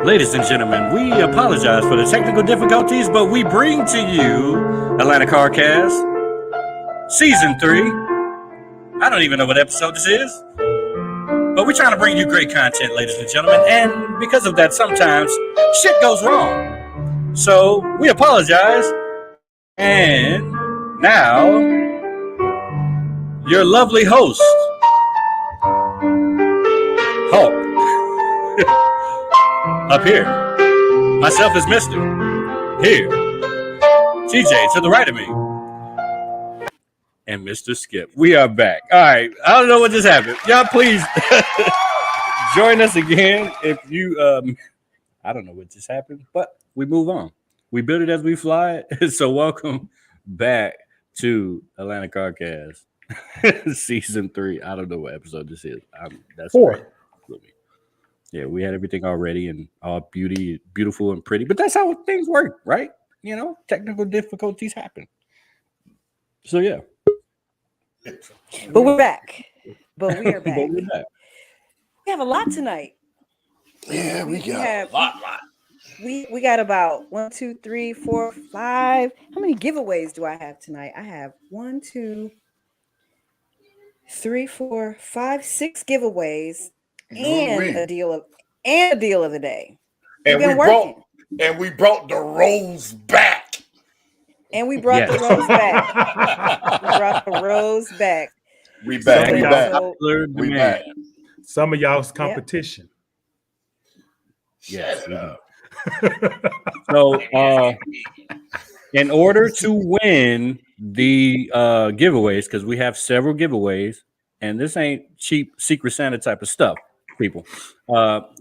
Ladies and gentlemen, we apologize for the technical difficulties, but we bring to you Atlanta Carcast Season 3. I don't even know what episode this is, but we're trying to bring you great content, ladies and gentlemen, and because of that, sometimes shit goes wrong. So we apologize, and now your lovely host, Hulk, up here. Myself is Mr. Here. TJ to the right of me. And Mr. Skip. We are back. All right. I don't know what just happened. Y'all please join us again. If you I don't know what just happened, but we move on. We build it as we fly it. So welcome back to Atlanta Carcast Season 3. I don't know what episode this is. That's 4. Yeah, we had everything already and all beautiful and pretty, but that's how things work, right? You know, technical difficulties happen. So yeah. But we're back. But we are back. But we're back. We have a lot tonight. Yeah, we got have a lot. We got about 1, 2, 3, 4, 5. How many giveaways do I have tonight? I have 1, 2, 3, 4, 5, 6 giveaways and a deal of the day. And we brought the rose back. And we brought the rose back. We brought the rose back. We back. We back. Some of y'all's competition. Yes. So in order to win the giveaways, because we have several giveaways, and this ain't cheap Secret Santa type of stuff, people.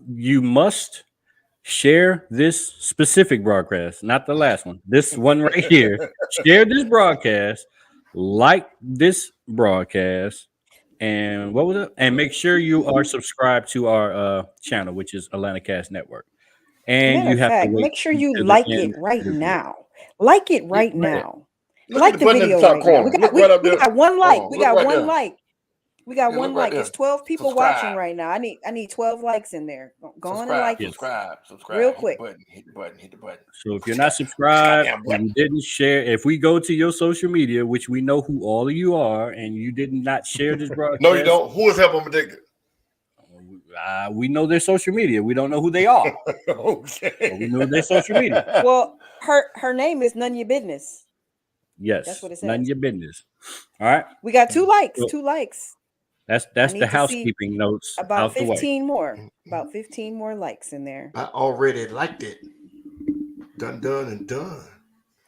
You must share this specific broadcast, not the last one. This one right here. Share this broadcast, like this broadcast, and what was it? And make sure you are subscribed to our channel, which is Atlanta Cast Network. And you have to make sure you like it right now. Like it right now. Like the button video in the top right corner. now. We got one like. We got one there. like. We got one like. It's 12 people Subscribe. watching right now. I need 12 likes in there. Go on and like it. Subscribe. Real quick. Hit the button. So if you're not subscribed and you didn't share, if we go to your social media, which we know who all of you are, and you did not share this broadcast. No, you don't. Who is helping addicted? We know their social media. We don't know who they are. Okay. But we know their social media. Well, her name is None Your Business. Yes. That's what it says. None of your business. All right. We got 2 likes. 2 likes. That's the housekeeping notes. About 15 more. About 15 more likes in there. I already liked it. Done.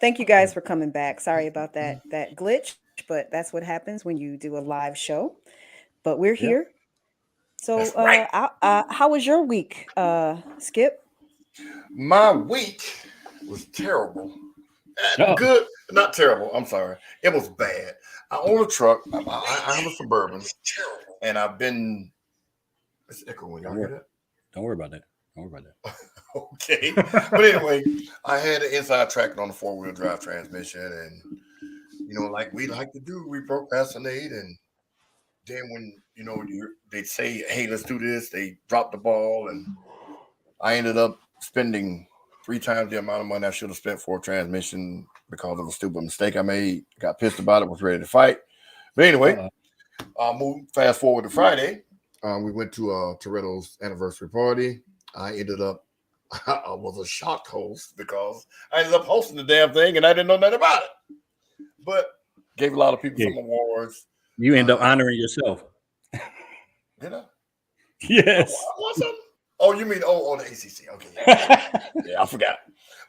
Thank you guys for coming back. Sorry about that glitch, but that's what happens when you do a live show. But we're here. So how was your week, Skip? My week was terrible. Good, not terrible. I'm sorry. It was bad. I own a truck. I have a Suburban, and I've been. It's echoing. Y'all hear that? Don't worry about that. Okay. But anyway, I had an inside tracker on the 4-wheel drive transmission, and like we like to do, we procrastinate, and then when they say, "Hey, let's do this," they drop the ball, and I ended up spending 3 times the amount of money I should have spent for a transmission because of a stupid mistake I made. Got pissed about it, was ready to fight. But anyway, fast forward to Friday. We went to Toretto's anniversary party. I was a shocked host because I ended up hosting the damn thing and I didn't know nothing about it. But gave a lot of people some awards. You end up honoring yourself. Did I? Yes. Want something? Oh, you mean on the ACC? Okay. Yeah, I forgot.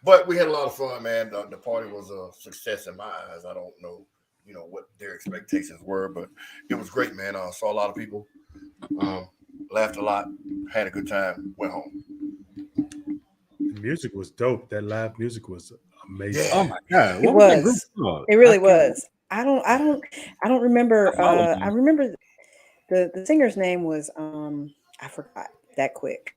But we had a lot of fun, man. The party was a success in my eyes. I don't know, what their expectations were, but it was great, man. I saw a lot of people, laughed a lot, had a good time, went home. The music was dope. That live music was amazing. Yeah. Oh my God. It was. It really was. I don't remember. I remember the singer's name was I forgot that quick.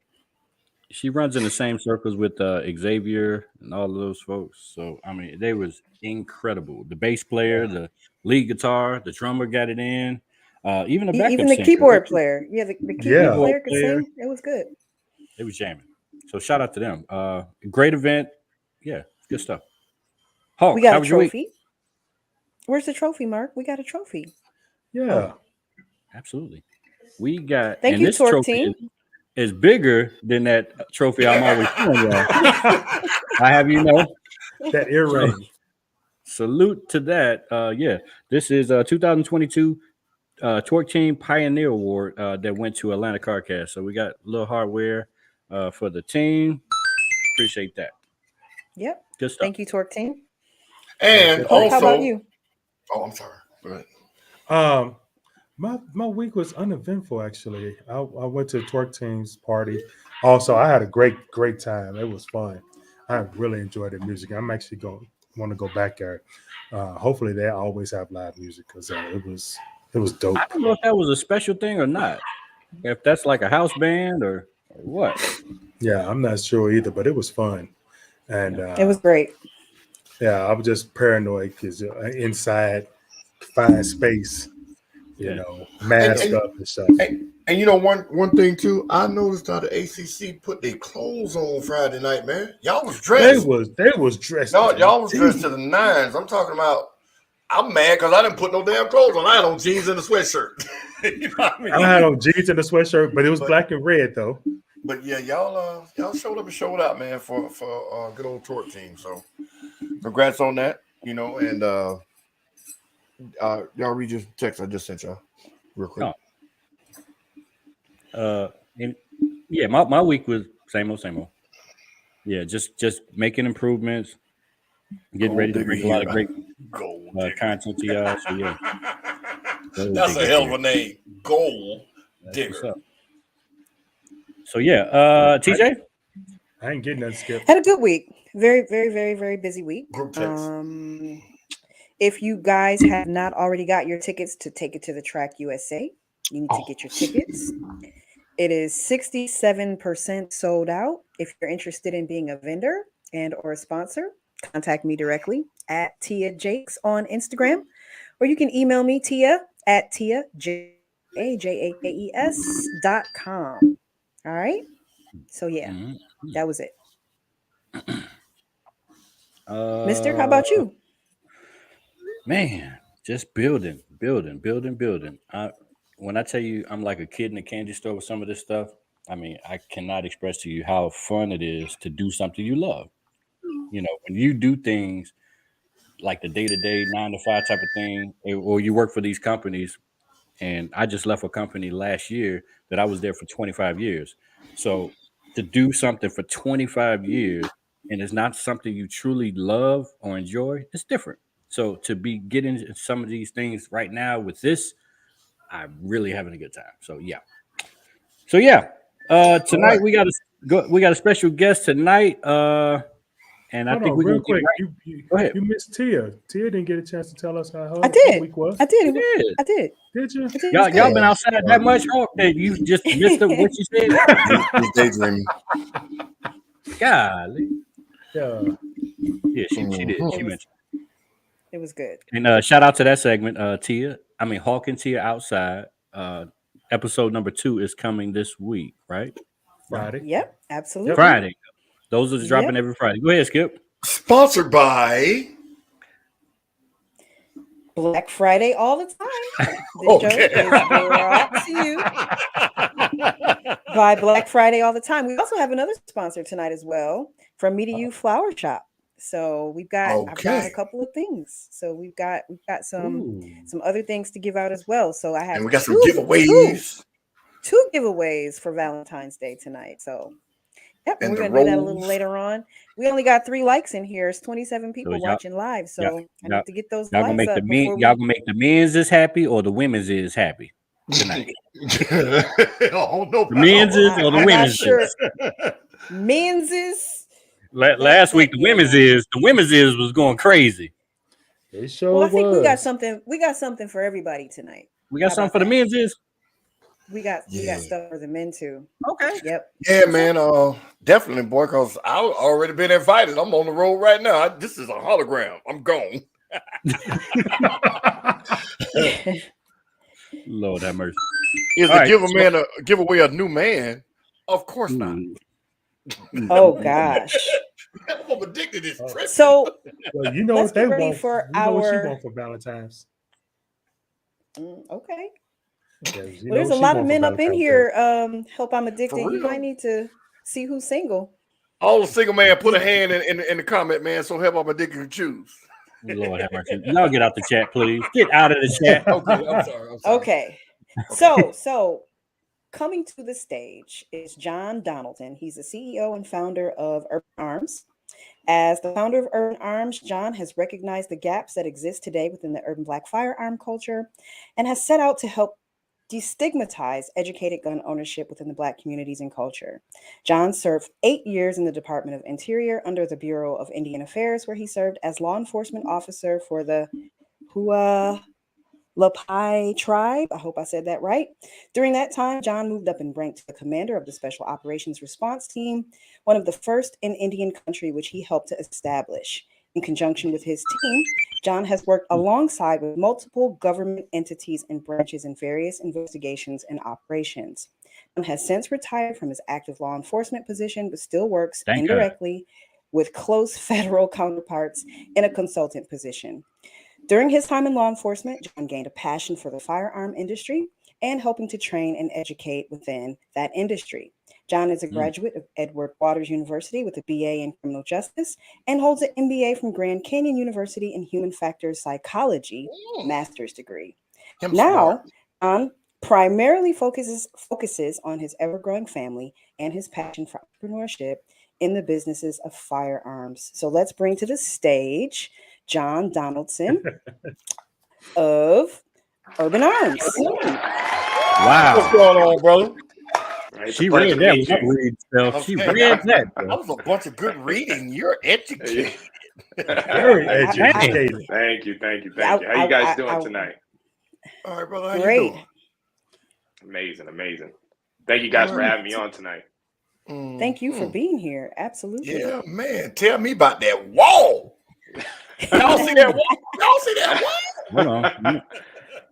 She runs in the same circles with Xavier and all of those folks. So I mean, they was incredible. The bass player, the lead guitar, the drummer got it in. Even the backup even the singer. keyboard player. Yeah, the keyboard player could sing. It was good. It was jamming. So shout out to them. Great event. Yeah, good stuff. Hawk, We got how a was your week? trophy. Where's the trophy, Mark? We got a trophy. Yeah. Absolutely. We got, Thank and you, this Torque trophy team. is bigger than that trophy I'm always showing y'all. I have you know. That earring. Salute to that. Yeah, this is 2022 Torque Team Pioneer Award that went to Atlanta Carcast. So we got a little hardware for the team. Appreciate that. Yep. Good stuff. Thank you, Torque team. And Torque, how about also, you? oh, I'm sorry. Go ahead. My week was uneventful actually. I went to Torque Team's party. Also, I had a great time. It was fun. I really enjoyed the music. I'm actually going want to go back there. Hopefully, they always have live music because it was dope. I don't know if that was a special thing or not. If that's like a house band or what. Yeah, I'm not sure either, but it was fun. And It was great. yeah, I was just paranoid because inside, find space, you know, mask up and stuff. And you know one thing too, I noticed how the ACC put their clothes on Friday night, man. Y'all was dressed. They was dressed. Y'all was dressed to the nines. I'm talking about. I'm mad because I didn't put no damn clothes on. I had on jeans and a sweatshirt. You know what I mean? I had on jeans and a sweatshirt, but it was black and red though. But yeah, y'all showed up and showed out, man, for good old Torque Team. So congrats on that, you know, and y'all read your text I just sent y'all real quick. And yeah, my week was same old. Yeah, just making improvements, getting ready to bring a lot of great content to y'all. So yeah, that's a hell of a name, Gold Digger. So yeah, TJ, I ain't getting that skip. Had a good week. Very, very, very, very busy week. Group text. If you guys have not already got your tickets to Take It to the Track USA, you need to get your tickets. It is 67% sold out. If you're interested in being a vendor and or a sponsor, contact me directly at Tia Jakes on Instagram, or you can email me tia@tiajakes.com. All right. So yeah, that was it. Mister, how about you? Man, just building. When I tell you I'm like a kid in a candy store with some of this stuff, I mean, I cannot express to you how fun it is to do something you love. You know, when you do things like the day-to-day 9 to 5 type of thing, or you work for these companies, and I just left a company last year that I was there for 25 years. So to do something for 25 years and it's not something you truly love or enjoy, it's different. So to be getting some of these things right now with this, I'm really having a good time. So yeah. Tonight we got a special guest tonight. And I think we're real gonna quick. get right. Go ahead. You missed Tia. Tia didn't get a chance to tell us how her week was. I did. Did you? Y'all been outside that much, Hawk, that you just missed what you said? He's daydreaming. Golly. Yeah. Yeah, she did. She mentioned. It was good. And shout out to that segment, Hawk and Tia outside. Episode number 2 is coming this week, right? Friday. Yep, absolutely. Friday. Those are dropping every Friday. Go ahead, Skip. Sponsored by Black Friday all the time. This show is brought to you by Black Friday all the time. We also have another sponsor tonight as well from Me to You Flower Shop. So I've got a couple of things. So we've got some other things to give out as well. So I have we got some giveaways. Two giveaways for Valentine's Day tonight. So yep, and we're gonna do that a little later on. We only got 3 likes in here. It's 27 people watching live. So I need to get those likes up. Y'all gonna make the men's is happy or the women's is happy tonight? Oh no, the men's is or the women's is. Men's is. Last week the women's is was going crazy. It sure well, I think was. we got something for everybody tonight. We got something for the men's is. We got stuff for the men too. Okay. Yep. Yeah, man. Definitely, boy. Cause I already been invited. I'm on the road right now. This is a hologram. I'm gone. Lord have mercy. Is to give away a new man? Of course not. Oh gosh. I'm addicted to this trip. So Well, you know let's what they get ready want. for You know what she our. want for Valentine's. Okay. Yeah, you Well, know there's what a she lot of want for men up in Valentine's Day. here. Help I'm addicted. For You might real? need to see who's single. All the single man, put a hand in the comment, man. So help I'm addicted to choose. Lord have mercy. Y'all get out the chat, please. Get out of the chat. Okay, I'm sorry. Okay. So coming to the stage is John Donaldson. He's the CEO and founder of Urban Armz. As the founder of Urban Armz, John has recognized the gaps that exist today within the urban Black firearm culture and has set out to help destigmatize educated gun ownership within the Black communities and culture. John served 8 years in the Department of Interior under the Bureau of Indian Affairs, where he served as law enforcement officer for the Hualapai tribe. I hope I said that right. During that time, John moved up in rank to the commander of the Special Operations Response Team, one of the first in Indian country, which he helped to establish. In conjunction with his team, John has worked alongside with multiple government entities and branches in various investigations and operations. John has since retired from his active law enforcement position, but still works Thank God. indirectly with close federal counterparts in a consultant position. During his time in law enforcement, John gained a passion for the firearm industry and helping to train and educate within that industry. John is a graduate of Edward Waters University with a BA in criminal justice and holds an MBA from Grand Canyon University in human factors psychology master's degree. Now, John primarily focuses on his ever-growing family and his passion for entrepreneurship in the businesses of firearms. So let's bring to the stage John Donaldson of Urban Armz. Wow. What's going on, brother? She read that. She read that. That was a bunch of good reading. You're educated. Very educated. Thank you. How you guys doing tonight? All right, brother. How Great. you doing? Amazing. Thank you guys for having me on tonight. Thank you for being here. Absolutely. Yeah, man. Tell me about that wall. Y'all see that wall? Y'all see that wall? Hold on.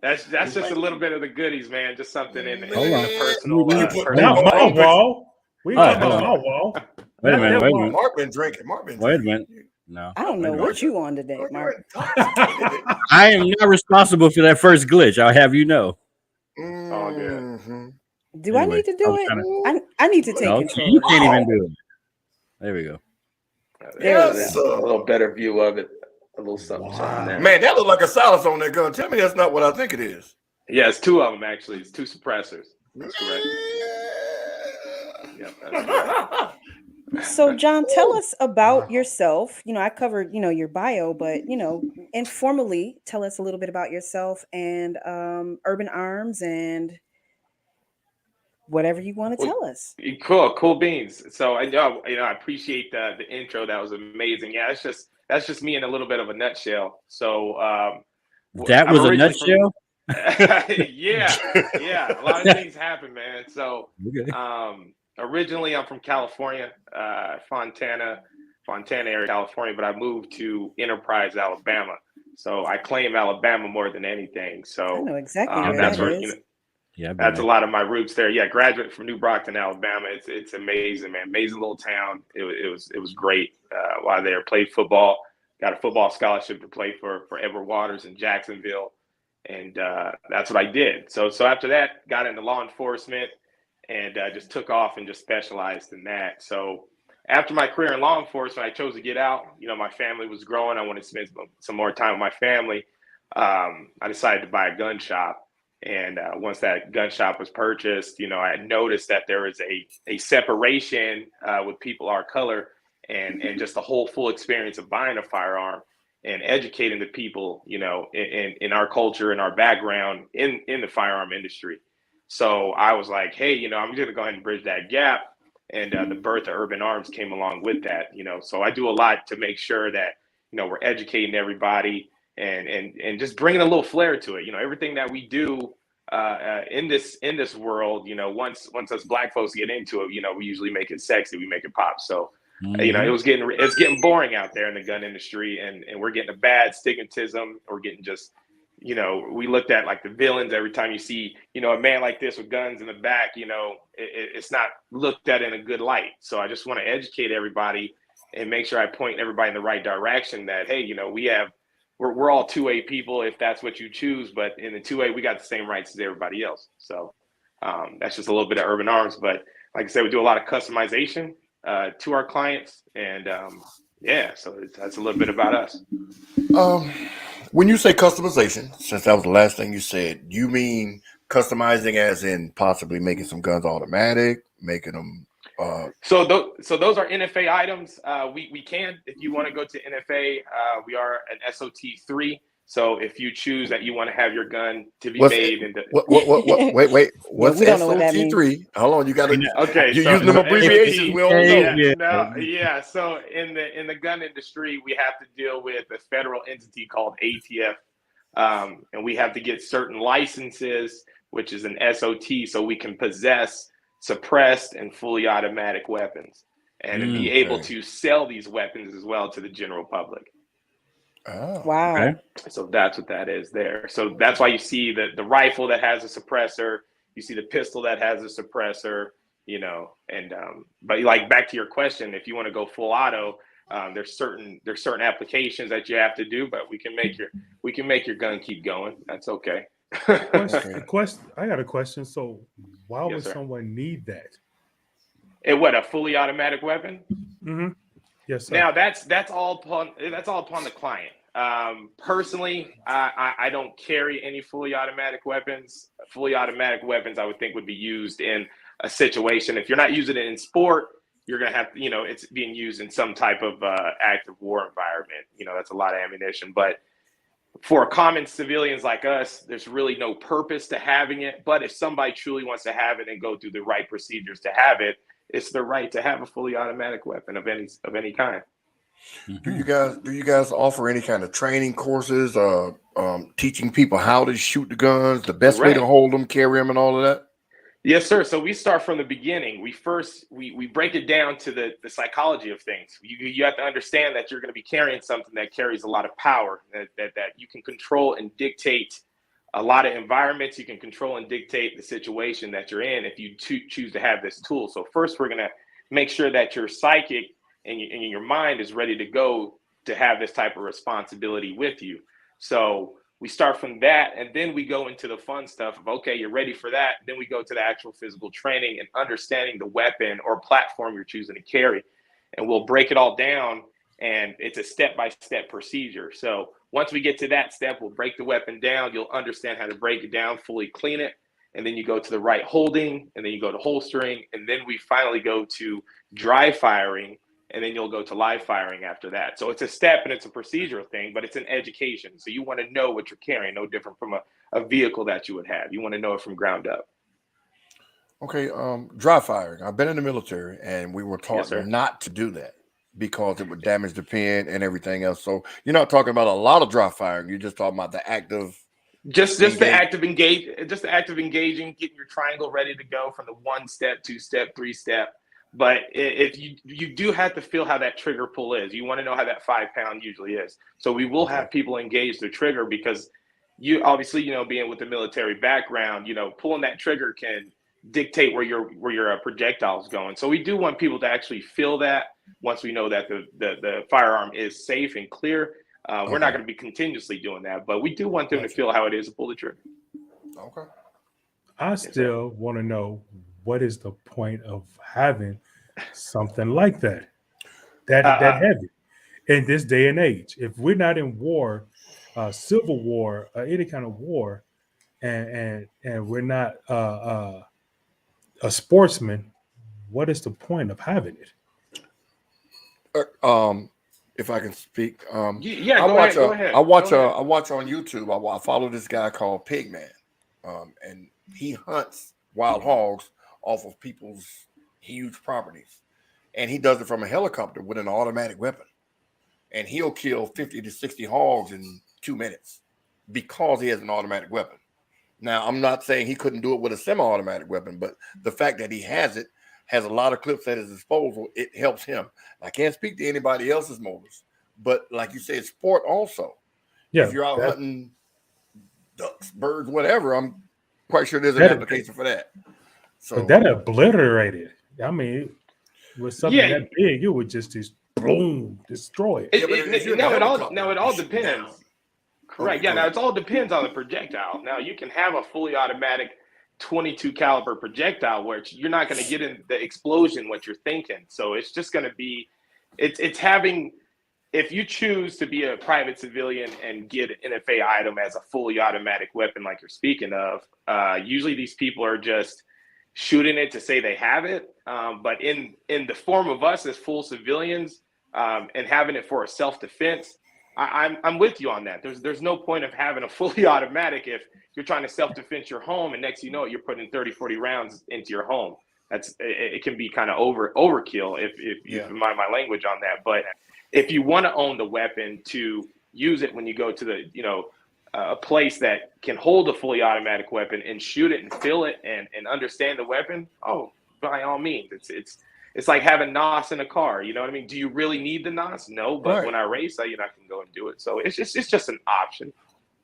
That's just a little bit of the goodies, man. Just something in the Hold on. personal. Not my wall. We All right, talking about hold my wall. Wait a minute. Mark been drinking. Wait a minute. No. I don't know what you on today, Mark. I am not responsible for that first glitch. I'll have you know. All good. Do I need to do it? I need to take control. You can't even do it. There we go. Yes, a little better view of it. A little something. There. Man, that look like a silence on that gun. Tell me that's not what I think it is. Yeah, it's two of them actually. It's two suppressors. That's correct. Yep, that's correct. So, John, tell us about yourself. I covered, your bio, but, informally, tell us a little bit about yourself and Urban Armz and whatever you want to tell us. Cool beans. So I appreciate the intro. That was amazing. Yeah, that's just me in a little bit of a nutshell. So that was a nutshell. yeah. A lot of things happen, man. So originally I'm from California, Fontana area, California, but I moved to Enterprise, Alabama. So I claim Alabama more than anything. So I know exactly where that's that where is. That's a lot of my roots there. Yeah, graduate from New Brockton, Alabama. It's amazing, man. Amazing little town. It was great while there. Played football. Got a football scholarship to play for Edward Waters in Jacksonville, and that's what I did. So after that, got into law enforcement and just took off and just specialized in that. So after my career in law enforcement, I chose to get out. My family was growing. I wanted to spend some more time with my family. I decided to buy a gun shop. And once that gun shop was purchased, I had noticed that there was a separation with people our color and just the whole full experience of buying a firearm and educating the people, in our culture and our background in the firearm industry. So I was like, hey, I'm going to go ahead and bridge that gap. And the birth of Urban Armz came along with that, So I do a lot to make sure that, we're educating everybody. And just bringing a little flair to it, everything that we do in this world, once us Black folks get into it, we usually make it sexy, we make it pop. So, it's getting boring out there in the gun industry, and we're getting a bad stigmatism, we're getting just you know, we looked at like the villains. Every time you see, you know, a man like this with guns in the back, you know, it's not looked at in a good light. So I just want to educate everybody and make sure I point everybody in the right direction that, hey, you know, we're all 2A people if that's what you choose, but in the 2A, we got the same rights as everybody else. So that's just a little bit of Urban Armz. But like I said, we do a lot of customization to our clients. And yeah, so that's a little bit about us. When you say customization, since that was the last thing you said, you mean customizing as in possibly making some guns automatic, making them so those are NFA items. We can, if you want to go to NFA, we are an SOT3. So if you choose that you want to have your gun to be made into wait, what's we don't know what that SOT3? Hold on, you got to okay. you're So using them abbreviations. We don't know. Yeah. So in the gun industry, we have to deal with a federal entity called ATF, and we have to get certain licenses, which is an SOT, so we can possess suppressed and fully automatic weapons, and to be able to sell these weapons as well to the general public. Oh, wow. Okay. So that's what that is there. So that's why you see the rifle that has a suppressor, you see the pistol that has a suppressor, you know, and but like back to your question, if you want to go full auto, there's certain applications that you have to do, but we can make your gun keep going. That's okay. Question. I got a question. So why would sir. someone need that? And what, a fully automatic weapon? Mm-hmm. Yes, sir. Now that's all upon the client. Personally, I don't carry any fully automatic weapons. Fully automatic weapons, I would think, would be used in a situation. If you're not using it in sport, you're gonna have, you know, it's being used in some type of active war environment. You know, that's a lot of ammunition. But for common civilians like us, there's really no purpose to having it. But if somebody truly wants to have it and go through the right procedures to have it, it's their right to have a fully automatic weapon of any kind. Do you guys offer any kind of training courses, teaching people how to shoot the guns, the best way to hold them, carry them, and all of that? Yes, sir. So we start from the beginning. We break it down to the psychology of things. You have to understand that you're going to be carrying something that carries a lot of power, that you can control and dictate a lot of environments. You can control and dictate the situation that you're in if you choose to have this tool. So first, we're going to make sure that your psychic and your mind is ready to go to have this type of responsibility with you. So we start from that, and then we go into the fun stuff of, okay, you're ready for that. Then we go to the actual physical training and understanding the weapon or platform you're choosing to carry. And we'll break it all down, and it's a step-by-step procedure. So once we get to that step, we'll break the weapon down. You'll understand how to break it down, fully clean it. And then you go to the right holding, and then you go to holstering. And then we finally go to dry firing, and then you'll go to live firing after that. So it's a step and it's a procedural thing, but it's an education. So you want to know what you're carrying, no different from a vehicle that you would have. You want to know it from ground up. Okay, dry firing. I've been in the military, and we were taught not to do that because it would damage the pin and everything else. So you're not talking about a lot of dry firing. You're just talking about the active. Just the active engaging, getting your triangle ready to go from the 1-step, 2-step, 3-step. But if you do have to feel how that trigger pull is. You want to know how that 5-pound usually is. So we will have people engage the trigger, because you obviously, you know, being with the military background, you know, pulling that trigger can dictate where your projectile is going. So we do want people to actually feel that once we know that the firearm is safe and clear. We're not going to be continuously doing that, but we do want them to feel how it is to pull the trigger. Okay. I still want to know, what is the point of having something like that heavy in this day and age? If we're not in war, civil war, any kind of war, and we're not a sportsman, what is the point of having it? If I can speak, Go ahead. I watch on YouTube. I follow this guy called Pigman, and he hunts wild hogs off of people's huge properties, and he does it from a helicopter with an automatic weapon, and he'll kill 50 to 60 hogs in 2 minutes because he has an automatic weapon. Now, I'm not saying he couldn't do it with a semi-automatic weapon, but the fact that he has a lot of clips at his disposal, it helps him. I can't speak to anybody else's motives, but like you said, sport also. Yeah, if you're out hunting ducks, birds, whatever. I'm quite sure there's an That- application for that. So But that obliterated. I mean, with something Yeah. that big, it would just boom, destroy it. Yeah, but if you're in a Now it all helicopter, you shoot depends. down. Correct. Okay, Yeah. go Now ahead. it all depends on the projectile. Now you can have a fully automatic 22 caliber projectile where you're not going to get in the explosion what you're thinking. So it's just going to be, it's having. If you choose to be a private civilian and get an NFA item as a fully automatic weapon, like you're speaking of, usually these people are just shooting it to say they have it. But in the form of us as full civilians and having it for a self-defense, I'm with you on that. There's no point of having a fully automatic if you're trying to self-defense your home and next you know it, you're putting 30, 40 rounds into your home. It can be kind of overkill if you mind my language on that. But if you want to own the weapon to use it when you go to the, a place that can hold a fully automatic weapon and shoot it and feel it and understand the weapon, oh, by all means, it's like having NOS in a car. You know what I mean? Do you really need the NOS? No, but Right. when I race, I can go and do it. So it's just an option.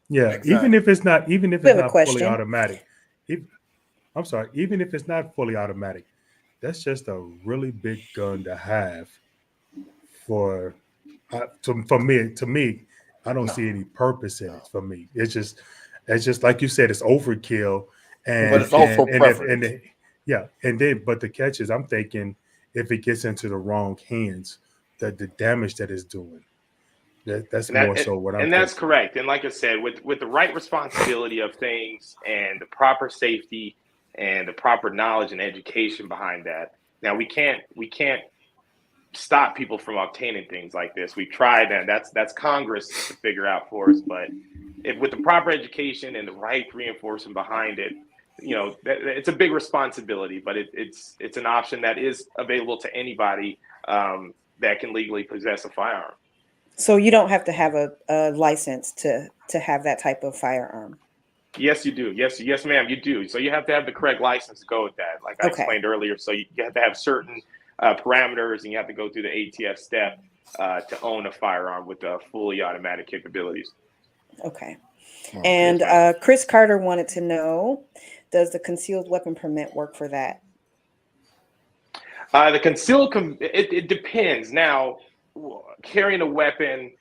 Yeah, Exactly. even if it's not We have a fully question. automatic. I'm sorry, even if it's not fully automatic, that's just a really big gun to have. For me, I don't see any purpose in it. For me, it's just like you said, it's overkill, and But it's also and preference. but the catch is, I'm thinking if it gets into the wrong hands, that the damage that it's doing. That's more so what I'm. And that's correct. And like I said, with the right responsibility of things and the proper safety and the proper knowledge and education behind that. Now we can't stop people from obtaining things like this. We've tried, and that's Congress to figure out for us. But with the proper education and the right reinforcement behind it, it's a big responsibility. But it's an option that is available to anybody that can legally possess a firearm. So you don't have to have a license to have that type of firearm. Yes, you do. Yes, ma'am, you do. So you have to have the correct license to go with that, like I explained earlier. So you have to have certain parameters, and you have to go through the ATF step to own a firearm with fully automatic capabilities. Okay. And Chris Carter wanted to know, does the concealed weapon permit work for that? The concealed, it depends. Now, carrying a weapon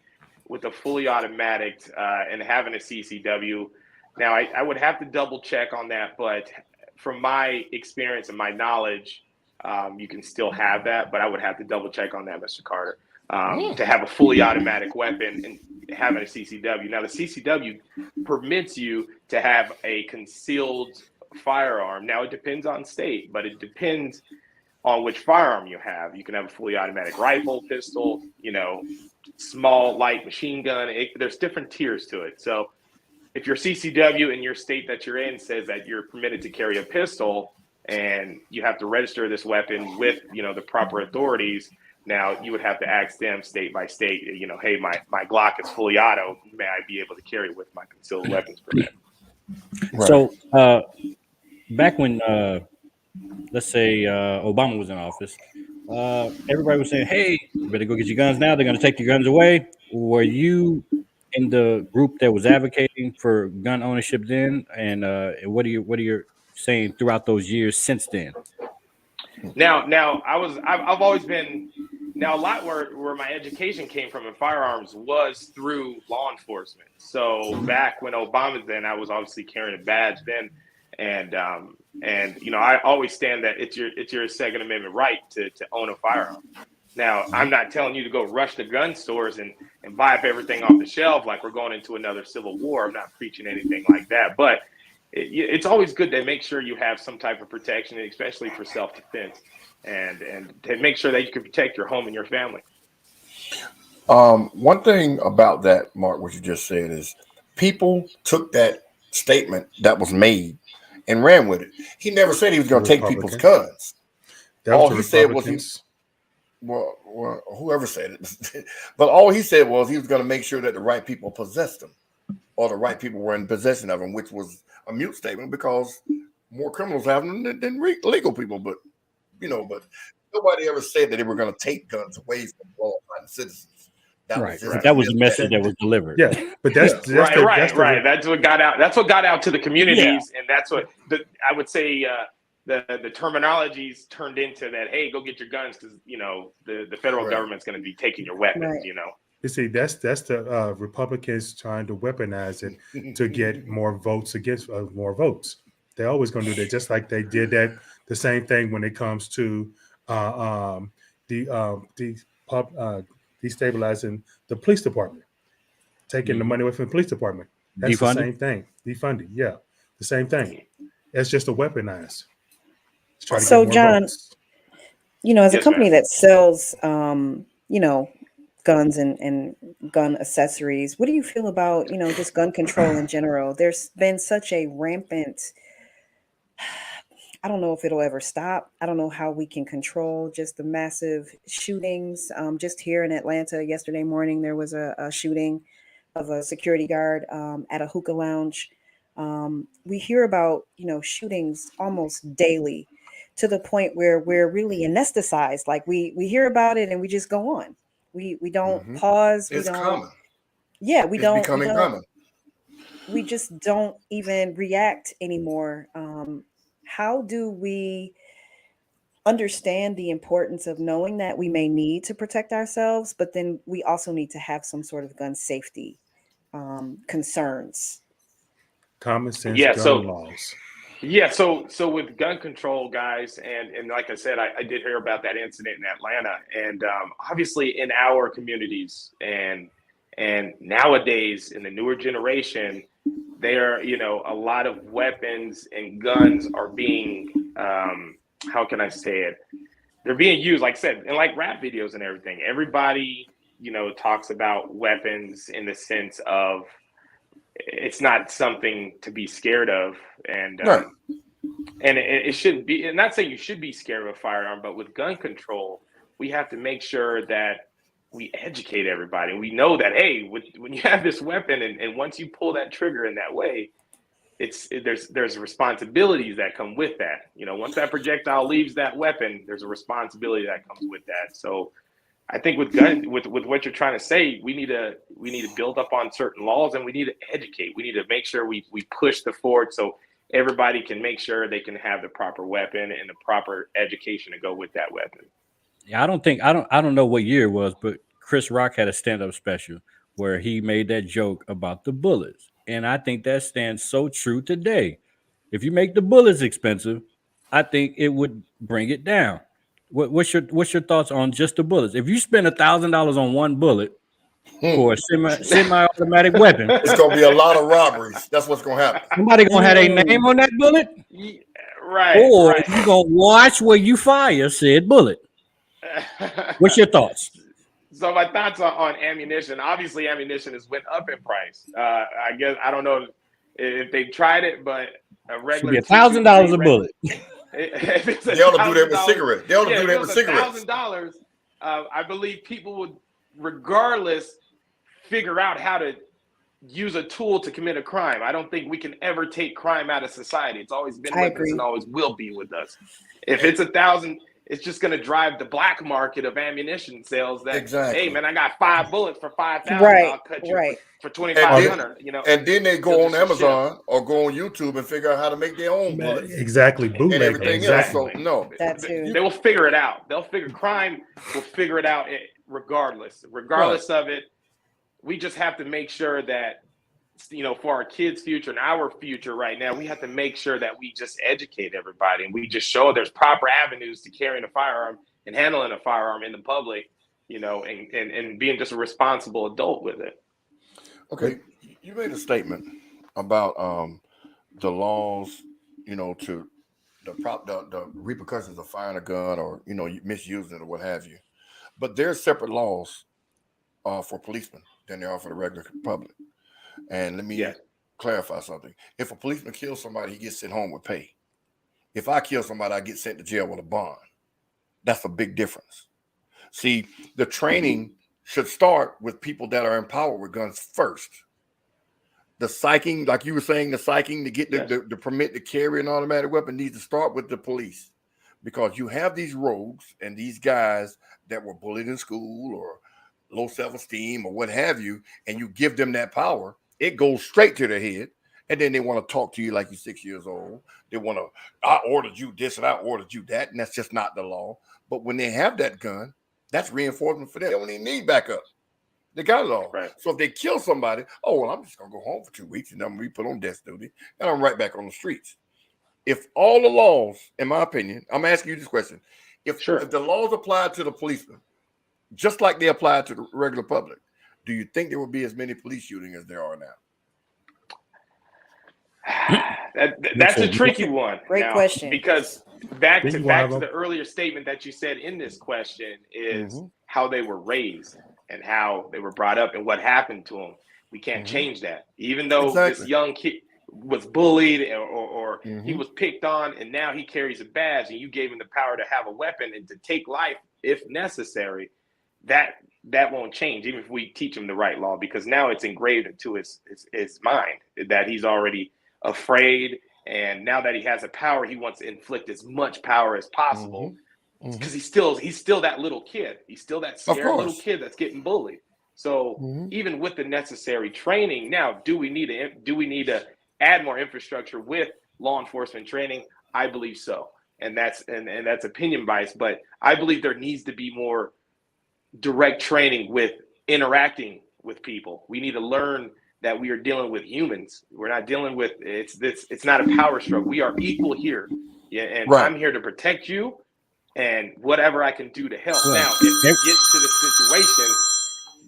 with a fully automatic and having a CCW, now I would have to double check on that, but from my experience and my knowledge, you can still have that, but I would have to double check on that, Mr. Carter, to have a fully automatic weapon and having a CCW. Now, the CCW permits you to have a concealed firearm. Now, it depends on state, but it depends on which firearm you have. You can have a fully automatic rifle, pistol, small, light machine gun. There's different tiers to it. So if your CCW in your state that you're in says that you're permitted to carry a pistol and you have to register this weapon with, the proper authorities, now you would have to ask them state by state, hey, my Glock is fully auto. May I be able to carry with my concealed weapons permit? Right. So back when, let's say Obama was in office, everybody was saying, hey, you better go get your guns now. They're going to take your guns away. Were you in the group that was advocating for gun ownership then? And what are you saying throughout those years since then? Now I've always been, a lot where my education came from in firearms was through law enforcement. So back when Obama's then, I was obviously carrying a badge then. And I always stand that it's your Second Amendment right to own a firearm. Now, I'm not telling you to go rush the gun stores and buy up everything off the shelf like we're going into another civil war. I'm not preaching anything like that. But it's always good to make sure you have some type of protection, especially for self-defense, and to make sure that you can protect your home and your family. One thing about that, Mark, what you just said is people took that statement that was made and ran with it. He never said he was going to take people's guns. All he said was well, whoever said it, but all he said was he was going to make sure that the right people possessed them, or the right people were in possession of them, which was a mute statement because more criminals have them than legal people. But but nobody ever said that they were going to take guns away from law-abiding citizens. That Right. was just That was the message that was delivered. Yeah, but that's Right. That's what got out. That's what got out to the communities, and that's what I would say. The terminologies turned into that. Hey, go get your guns because the federal government's going to be taking your weapons. Right. You see, that's the Republicans trying to weaponize it to get more votes against more votes. They're always going to do that, just like they did that. The same thing when it comes to destabilizing the police department, taking the money away from the police department. That's Defunding? the same thing. Defunding, yeah, the same thing. It's just a weaponized. So, John, votes. As a Yes, company ma'am. that sells, guns and gun accessories, what do you feel about, just gun control in general? There's been such a rampant, I don't know if it'll ever stop. I don't know how we can control just the massive shootings. Just here in Atlanta yesterday morning, there was a shooting of a security guard at a hookah lounge. We hear about, shootings almost daily, to the point where we're really anesthetized. Like we hear about it and we just go on. We don't pause. It's we don't. common. Yeah, we It's don't. becoming common. We just don't even react anymore. How do we understand the importance of knowing that we may need to protect ourselves, but then we also need to have some sort of gun safety concerns? Common sense Yeah, gun laws. Yeah, so with gun control, guys, and like I said, I did hear about that incident in Atlanta, and obviously in our communities and nowadays in the newer generation, there a lot of weapons and guns are being how can I say it? They're being used, like I said, in like rap videos and everything. Everybody talks about weapons in the sense of it's not something to be scared of, and Right. and it shouldn't be. And not saying you should be scared of a firearm, but with gun control, we have to make sure that we educate everybody. We know that hey, when you have this weapon, and once you pull that trigger in that way, there's responsibilities that come with that. Once that projectile leaves that weapon, there's a responsibility that comes with that. So I think with what you're trying to say, we need to build up on certain laws, and we need to educate. We need to make sure we push the forward so everybody can make sure they can have the proper weapon and the proper education to go with that weapon. Yeah, I don't know what year it was, but Chris Rock had a stand-up special where he made that joke about the bullets. And I think that stands so true today. If you make the bullets expensive, I think it would bring it down. What's your thoughts on just the bullets? If you spend $1,000 on one bullet for a semi-automatic weapon, It's gonna be a lot of robberies. That's what's gonna happen. somebody gonna have a name on that bullet, Yeah, right. or right. you gonna watch where you fire said bullet. What's your thoughts? So my thoughts on ammunition. Obviously, ammunition has went up in price. I guess I don't know if they've tried it, but a regular Should be $1,000 a bullet. They ought to do that with cigarettes. They ought to do that with cigarettes. $1,000. I believe people would, regardless, figure out how to use a tool to commit a crime. I don't think we can ever take crime out of society. It's always been with us and always will be with us. If it's $1,000, it's just going to drive the black market of ammunition sales. That Exactly. Hey man, I got 5 bullets for $5,000. Right, I'll cut you right. for $2,500. And then they go They'll on just Amazon or go on YouTube and figure out how to make their own bullets Exactly, and bootleg. everything Exactly. else. So no, That too. They will figure it out. Crime will figure it out regardless of it. We just have to make sure that, for our kids' future and our future right now, we have to make sure that we just educate everybody and we just show there's proper avenues to carrying a firearm and handling a firearm in the public, and being just a responsible adult with it. Okay, you made a statement about the laws, to the repercussions of firing a gun or misusing it or what have you. But there's separate laws for policemen than there are for the regular public. And let me clarify something. If a policeman kills somebody, he gets sent home with pay. If I kill somebody, I get sent to jail with a bond. That's a big difference. See, the training should start with people that are empowered with guns first. The psyching, like you were saying, the psyching to get the permit to carry an automatic weapon needs to start with the police, because you have these rogues and these guys that were bullied in school or low self-esteem or what have you, and you give them that power, it goes straight to their head. And then they want to talk to you like you're 6 years old. They want to, I ordered you this and I ordered you that. And that's just not the law. But when they have that gun, that's reinforcement for them. They don't even need backup. They got it all. Right. So if they kill somebody, oh, well, I'm just going to go home for 2 weeks and I'm going to be put on death duty. And I'm right back on the streets. If all the laws, in my opinion, I'm asking you this question. If the laws apply to the policemen, just like they apply to the regular public, do you think there will be as many police shootings as there are now? That's a tricky one. Great question. Because back to the earlier statement that you said in this question is how they were raised and how they were brought up and what happened to them. We can't change that. Even though this young kid was bullied or he was picked on and now he carries a badge and you gave him the power to have a weapon and to take life if necessary, that won't change even if we teach him the right law, because now it's engraved into his mind that he's already afraid, and now that he has a power, he wants to inflict as much power as possible because he's still that little kid. He's still that scared little kid that's getting bullied. So even with the necessary training, now do we need to add more infrastructure with law enforcement training? I believe so, and that's opinion bias, but I believe there needs to be more direct training with interacting with people. We need to learn that we are dealing with humans. We're not dealing with it's not a power stroke. We are equal here. Yeah, and I'm here to protect you and whatever I can do to help. Now, if it gets to the situation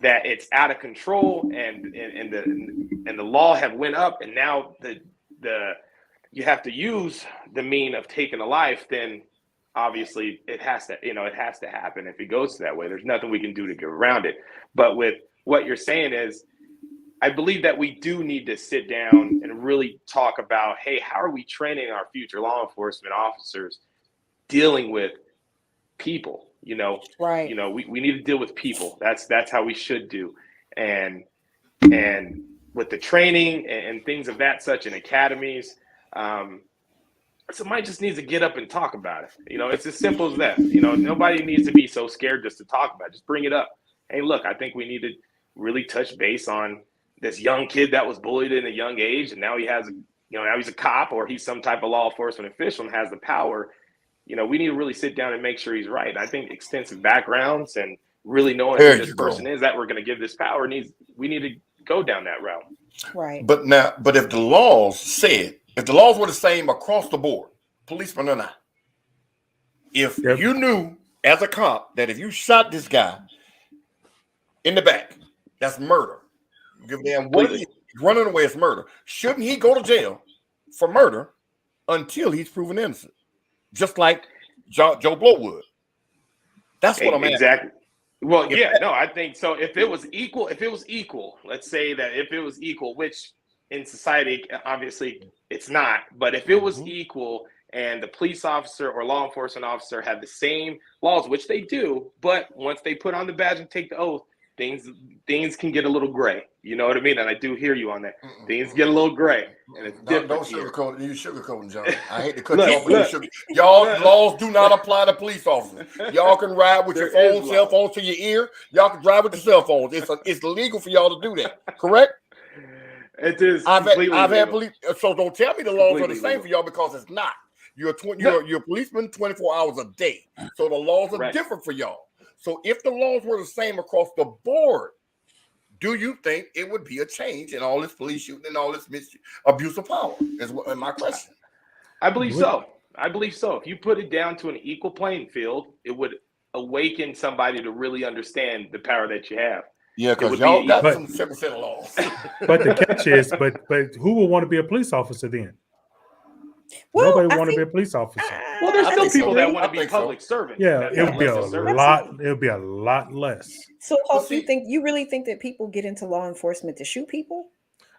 that it's out of control and the law have went up and now the you have to use the mean of taking a life, then obviously it has to happen. If it goes that way, there's nothing we can do to get around it. But with what you're saying is, I believe that we do need to sit down and really talk about, hey, how are we training our future law enforcement officers dealing with people? Right. We need to deal with people. That's how we should do. And with the training and things of that such in academies, somebody just needs to get up and talk about it. It's as simple as that. Nobody needs to be so scared just to talk about it. Just bring it up. Hey, look, I think we need to really touch base on this young kid that was bullied in a young age, and now he has, now he's a cop or he's some type of law enforcement official and has the power. We need to really sit down and make sure he's right. I think extensive backgrounds and really knowing who this person is that we're going to give this power we need to go down that route. Right. But if the laws were the same across the board, policemen or not, if you knew as a cop that if you shot this guy in the back, that's murder. Give a damn what he's running away is murder. Shouldn't he go to jail for murder until he's proven innocent? Just like Joe Blow would. That's what I'm exactly. Asking. Well, I think so. If it was equal, let's say that if it was equal, which in society, obviously it's not, but if it was equal and the police officer or law enforcement officer had the same laws, which they do, but once they put on the badge and take the oath, things can get a little gray. You know what I mean? And I do hear you on that. Things get a little gray. And it's different. Don't sugarcoat it. You sugarcoating, John. I hate to cut you off, but y'all laws do not apply to police officers. Y'all can ride with your own cell phones to your ear. Y'all can drive with your cell phones. It's illegal for y'all to do that. Correct? It is. I've had police. So don't tell me the laws are the same for y'all, because it's not. You're a policeman 24 hours a day. So the laws are different for y'all. So if the laws were the same across the board, do you think it would be a change in all this police shooting and all this abuse of power? Is my question. I believe so. If you put it down to an equal playing field, it would awaken somebody to really understand the power that you have. Yeah, because y'all got some 7% laws. But the catch is, but who will want to be a police officer then? Well, nobody want to be a police officer. Well, there's still people that want to be public servants. Yeah, it would be a lot. It would be a lot less. So, Hulk, you really think that people get into law enforcement to shoot people?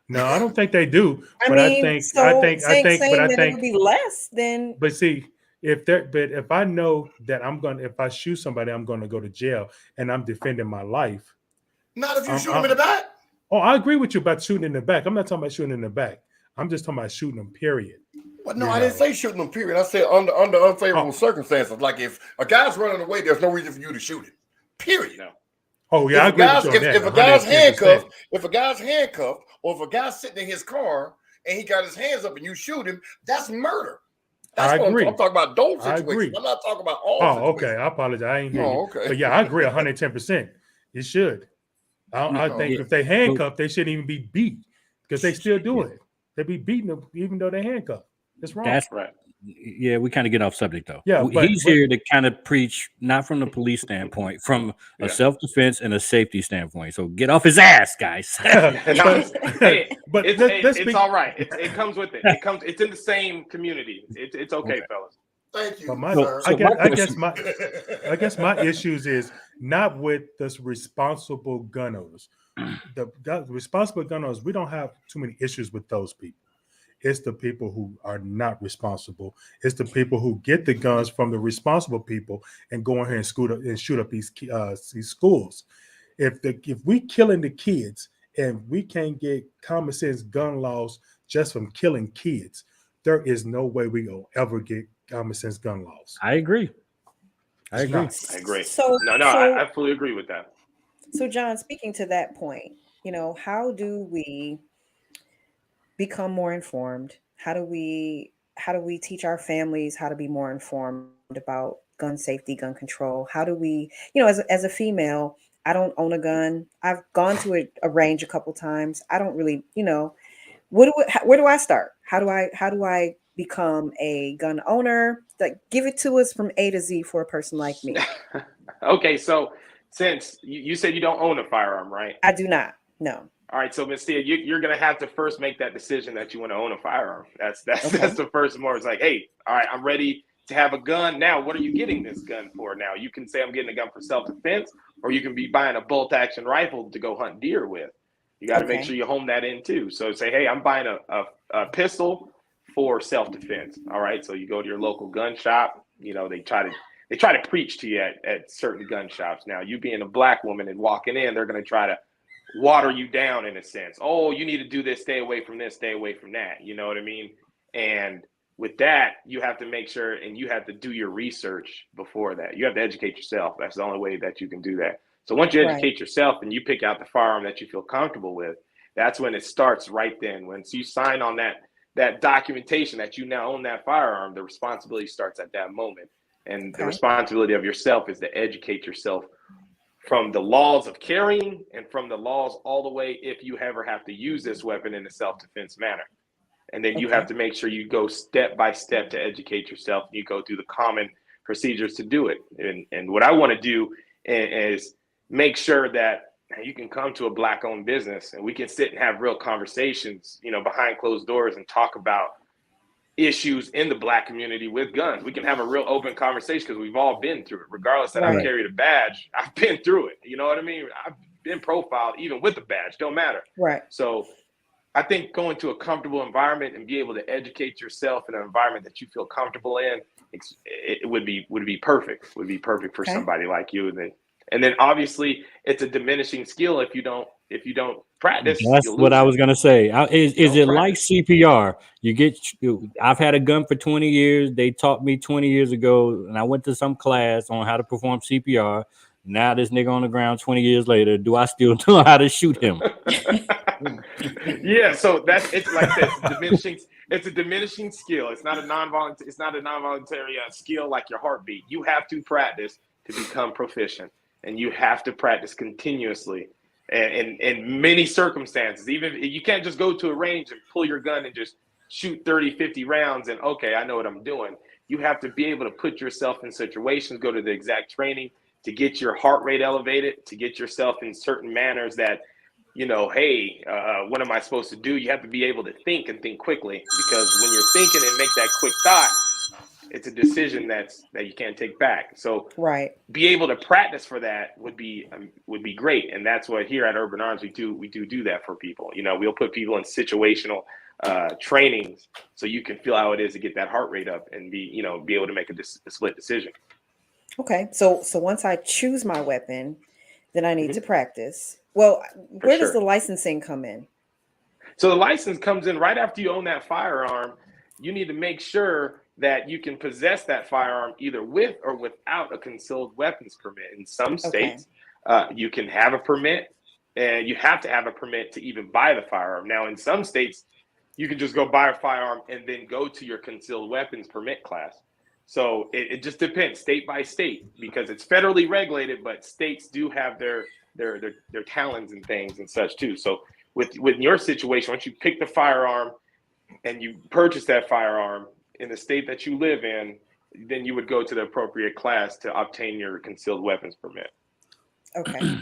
No, I don't think they do. I think it would be less than. But see, if I know that if I shoot somebody, I'm going to go to jail, and I'm defending my life. Not if you shoot them in the back. Oh, I agree with you about shooting in the back. I'm not talking about shooting in the back. I'm just talking about shooting them, period. But no, I didn't say shooting them, period. I said under unfavorable circumstances. Like if a guy's running away, there's no reason for you to shoot him, period. No. Oh yeah, I agree with you on that. If a guy's 110%. handcuffed, or if a guy's sitting in his car and he got his hands up and you shoot him, that's murder. That's I what agree. I'm talking about. Those I situations. agree. I'm not talking about all. Oh, situations. okay. I apologize. I ain't hear you. Oh, okay. But yeah, I agree 110%. It should. I think if they handcuffed, they shouldn't even be beat because they still do it. They be beating them even though they handcuffed. It's wrong. That's right. Yeah, we kind of get off subject though. Yeah, He's here to kind of preach not from the police standpoint, from a self-defense and a safety standpoint. So get off his ass, guys. but it's all right. It comes with it. It's in the same community. It's okay, fellas. Thank you. But I guess my issues is not with the responsible gun owners. The responsible gun owners, we don't have too many issues with those people. It's the people who are not responsible. It's the people who get the guns from the responsible people and go in here and shoot up these schools. If we killing the kids and we can't get common sense gun laws just from killing kids, there is no way we will ever get common sense gun laws. I agree. I agree. So I fully agree with that. So John, speaking to that point, how do we become more informed? How do we teach our families how to be more informed about gun safety, gun control? How do we, as a female, I don't own a gun. I've gone to a range a couple times. I don't really, where do I start? How do I become a gun owner? Like, give it to us from A to Z for a person like me. Okay, so since you said you don't own a firearm, right? I do not. No. All right, so Ms. Thea, you're going to have to first make that decision that you want to own a firearm. That's the first more. It's like, hey, all right, I'm ready to have a gun. Now, what are you getting this gun for? Now, you can say I'm getting a gun for self-defense, or you can be buying a bolt-action rifle to go hunt deer with. You got to make sure you home that in too. So say, hey, I'm buying a pistol for self-defense. All right, so you go to your local gun shop. They try to preach to you at certain gun shops. Now, you being a black woman and walking in, they're going to try to water you down in a sense. Oh, you need to do this, stay away from this, stay away from that. You know what I mean? And with that, you have to make sure and you have to do your research before that. You have to educate yourself. That's the only way that you can do that. So once you educate yourself and you pick out the firearm that you feel comfortable with, that's when it starts right then. Once you sign on that documentation that you now own that firearm, the responsibility starts at that moment. And the responsibility of yourself is to educate yourself from the laws of carrying and from the laws all the way if you ever have to use this weapon in a self-defense manner. And then you have to make sure you go step by step to educate yourself. You go through the common procedures to do it. And what I want to do is make sure that you can come to a black-owned business and we can sit and have real conversations, behind closed doors and talk about issues in the black community with guns. We can have a real open conversation because we've all been through it. Regardless that I've carried a badge, I've been through it. You know what I mean? I've been profiled even with a badge. Don't matter. Right. So I think going to a comfortable environment and be able to educate yourself in an environment that you feel comfortable in, it would be perfect. Would be perfect for somebody like you. And then obviously it's a diminishing skill if you don't practice. That's what I was gonna say. Is it like CPR? I've had a gun for 20 years. They taught me 20 years ago, and I went to some class on how to perform CPR. Now this nigga on the ground 20 years later, do I still know how to shoot him? Yeah, so it's like this. It's a diminishing skill. It's not a non-voluntary skill like your heartbeat. You have to practice to become proficient, and you have to practice continuously. And in many circumstances, even you can't just go to a range and pull your gun and just shoot 30, 50 rounds and okay, I know what I'm doing. You have to be able to put yourself in situations, go to the exact training to get your heart rate elevated, to get yourself in certain manners that, hey, what am I supposed to do? You have to be able to think and think quickly, because when you're thinking and make that quick thought, it's a decision that you can't take back. So be able to practice for that would be great. And that's what here at Urban Armz we do that for people. We'll put people in situational trainings so you can feel how it is to get that heart rate up and be able to make a split decision. Okay. So once I choose my weapon, then I need to practice. Well, where does the licensing come in? So the license comes in right after you own that firearm. You need to make sure that you can possess that firearm either with or without a concealed weapons permit. In some states, You can have a permit, and you have to have a permit to even buy the firearm. Now, in some states, you can just go buy a firearm and then go to your concealed weapons permit class. So it just depends state by state, because it's federally regulated, but states do have their talons and things and such too. So with your situation, once you pick the firearm and you purchase that firearm in the state that you live in, then you would go to the appropriate class to obtain your concealed weapons permit. Okay.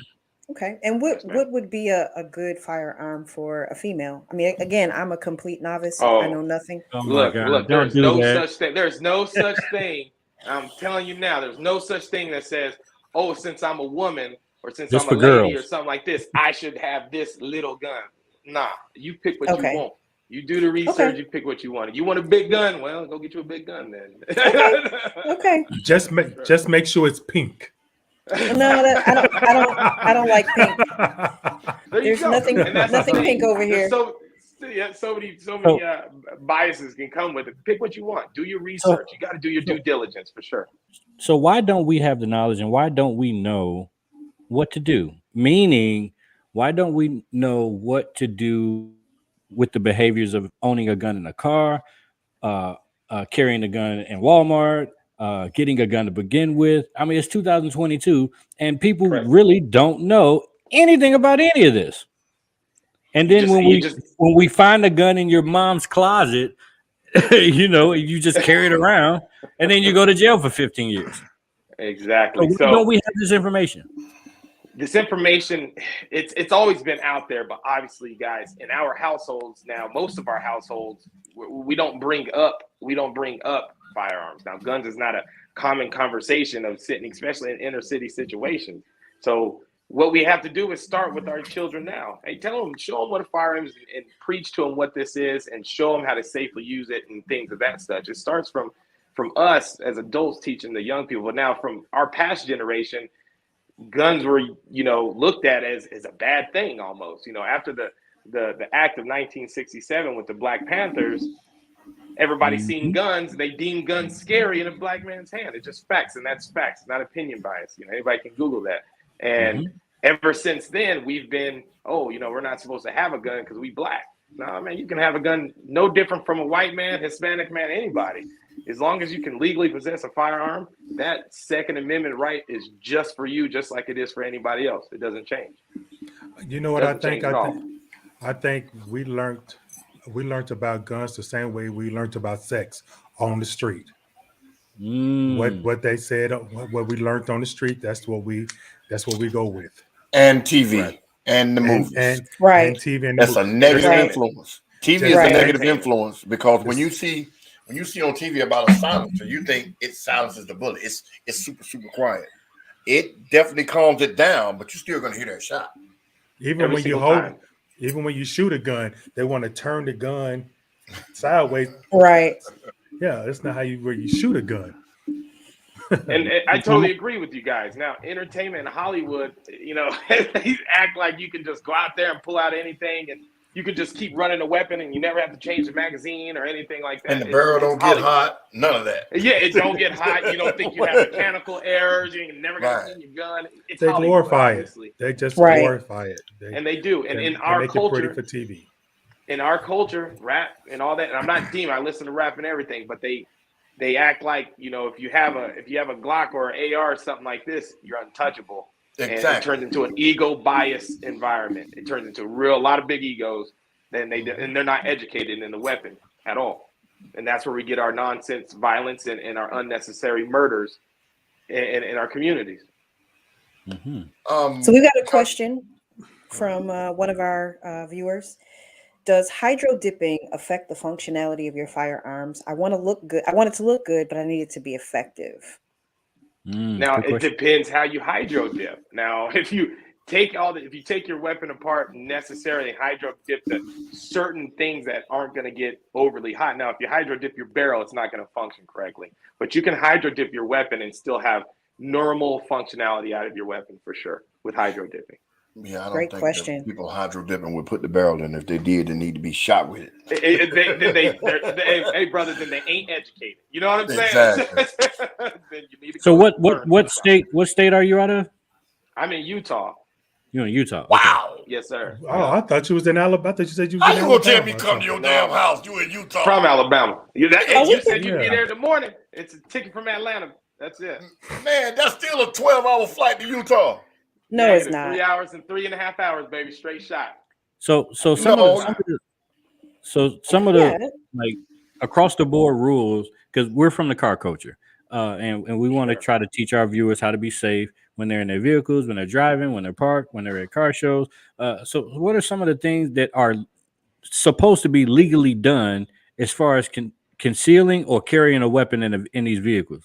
Okay. And what would be a good firearm for a female? I mean, again, I'm a complete novice. I know nothing. Oh Look, there's do no that. such thing. There's no such thing. I'm telling you now, there's no such thing that says, oh, since I'm a woman or since Just I'm a for lady girls. or something like this, I should have this little gun. Nah, you pick what Okay. you want. You do the research, Okay. you pick what you want. You want a big gun? Well, go get you a big gun then. Okay. Just make sure it's pink. No, I don't like pink. There you There's go. nothing And that's the thing. pink over There's here. so many biases can come with it. Pick what you want. Do your research. You got to do your due diligence for sure. So why don't we have the knowledge, and why don't we know what to do? Meaning, why don't we know what to do with the behaviors of owning a gun in a car, carrying a gun in Walmart, getting a gun to begin with? I mean, it's 2022, and people Correct. really don't know anything about any of this. And then when we find a gun in your mom's closet, you just carry it around, and then you go to jail for 15 years. Exactly. So don't we have this information? This information, it's always been out there, but obviously, guys, in our households now, most of our households, we don't bring up firearms. Now, guns is not a common conversation of sitting, especially in inner city situations. So what we have to do is start with our children now. Hey, show them what a firearm is, and preach to them what this is, and show them how to safely use it and things of that such. It starts from us as adults teaching the young people. But now from our past generation, guns were, looked at as a bad thing almost. After the act of 1967 with the Black Panthers, everybody seen guns. They deemed guns scary in a black man's hand. It's just facts, and that's facts, not opinion bias. Anybody can Google that. And ever since then, we've been, we're not supposed to have a gun because we black. No, man, you can have a gun no different from a white man, Hispanic man, anybody. As long as you can legally possess a firearm, that Second Amendment right is just for you, just like it is for anybody else. It doesn't change. You know what I think? I think we learned about guns the same way we learned about sex on the street. What they said, what we learned on the street, that's what we go with. And TV and the movies. And TV and that's a negative influence. TV is a negative influence, because when you see on TV about a silencer, you think it silences the bullet. It's super, super quiet. It definitely calms it down, but you're still gonna hear that shot. Even when you shoot a gun, they want to turn the gun sideways. Right. Yeah, that's not where you shoot a gun. And I totally agree with you guys. Now, entertainment in Hollywood, they act like you can just go out there and pull out anything, and you can just keep running a weapon, and you never have to change the magazine or anything like that. And the barrel don't get hot. None of that. Yeah, it don't get hot. You don't think you have mechanical errors. You never got to clean your gun. It's they glorify it. They just glorify it. And they do. And in our culture, it pretty for TV. In our culture, rap and all that. And I'm not demon. I listen to rap and everything, but they act like, if you have a Glock or an AR or something like this, you're untouchable. Exactly. And it turns into an ego biased environment. It turns into a lot of big egos. And they're not educated in the weapon at all. And that's where we get our nonsense violence and our unnecessary murders in our communities. So we've got a question from one of our viewers. Does hydro dipping affect the functionality of your firearms? I want it to look good, but I need it to be effective. Now it depends how you hydro dip. Now, if you take your weapon apart, necessarily hydro dip to certain things that aren't going to get overly hot. Now, if you hydro dip your barrel, it's not going to function correctly. But you can hydro dip your weapon and still have normal functionality out of your weapon for sure with hydro dipping. Yeah, I don't think people hydro dipping would put the barrel in. If they did, they need to be shot with it. Hey, brother, then they ain't educated. You know what I'm saying? Exactly. Then you need to so what state are you out of? I'm in Utah. You're in Utah. Wow. Yes, sir. Oh, I thought you was in Alabama. I thought you said you was How in you Alabama. gonna tell me or come to your something. damn house? You in Utah? From Alabama. You we said you'd be Yeah. there in the morning. It's a ticket from Atlanta. That's it. Man, that's still a 12-hour flight to Utah. No, it's Negative. not. 3 hours and 3.5 hours, baby. Straight shot. So some No. of the Yeah. like across the board rules, because we're from the car culture, and we want to Sure. try to teach our viewers how to be safe when they're in their vehicles, when they're driving, when they're parked, when they're at car shows. So what are some of the things that are supposed to be legally done as far as concealing or carrying a weapon in these vehicles?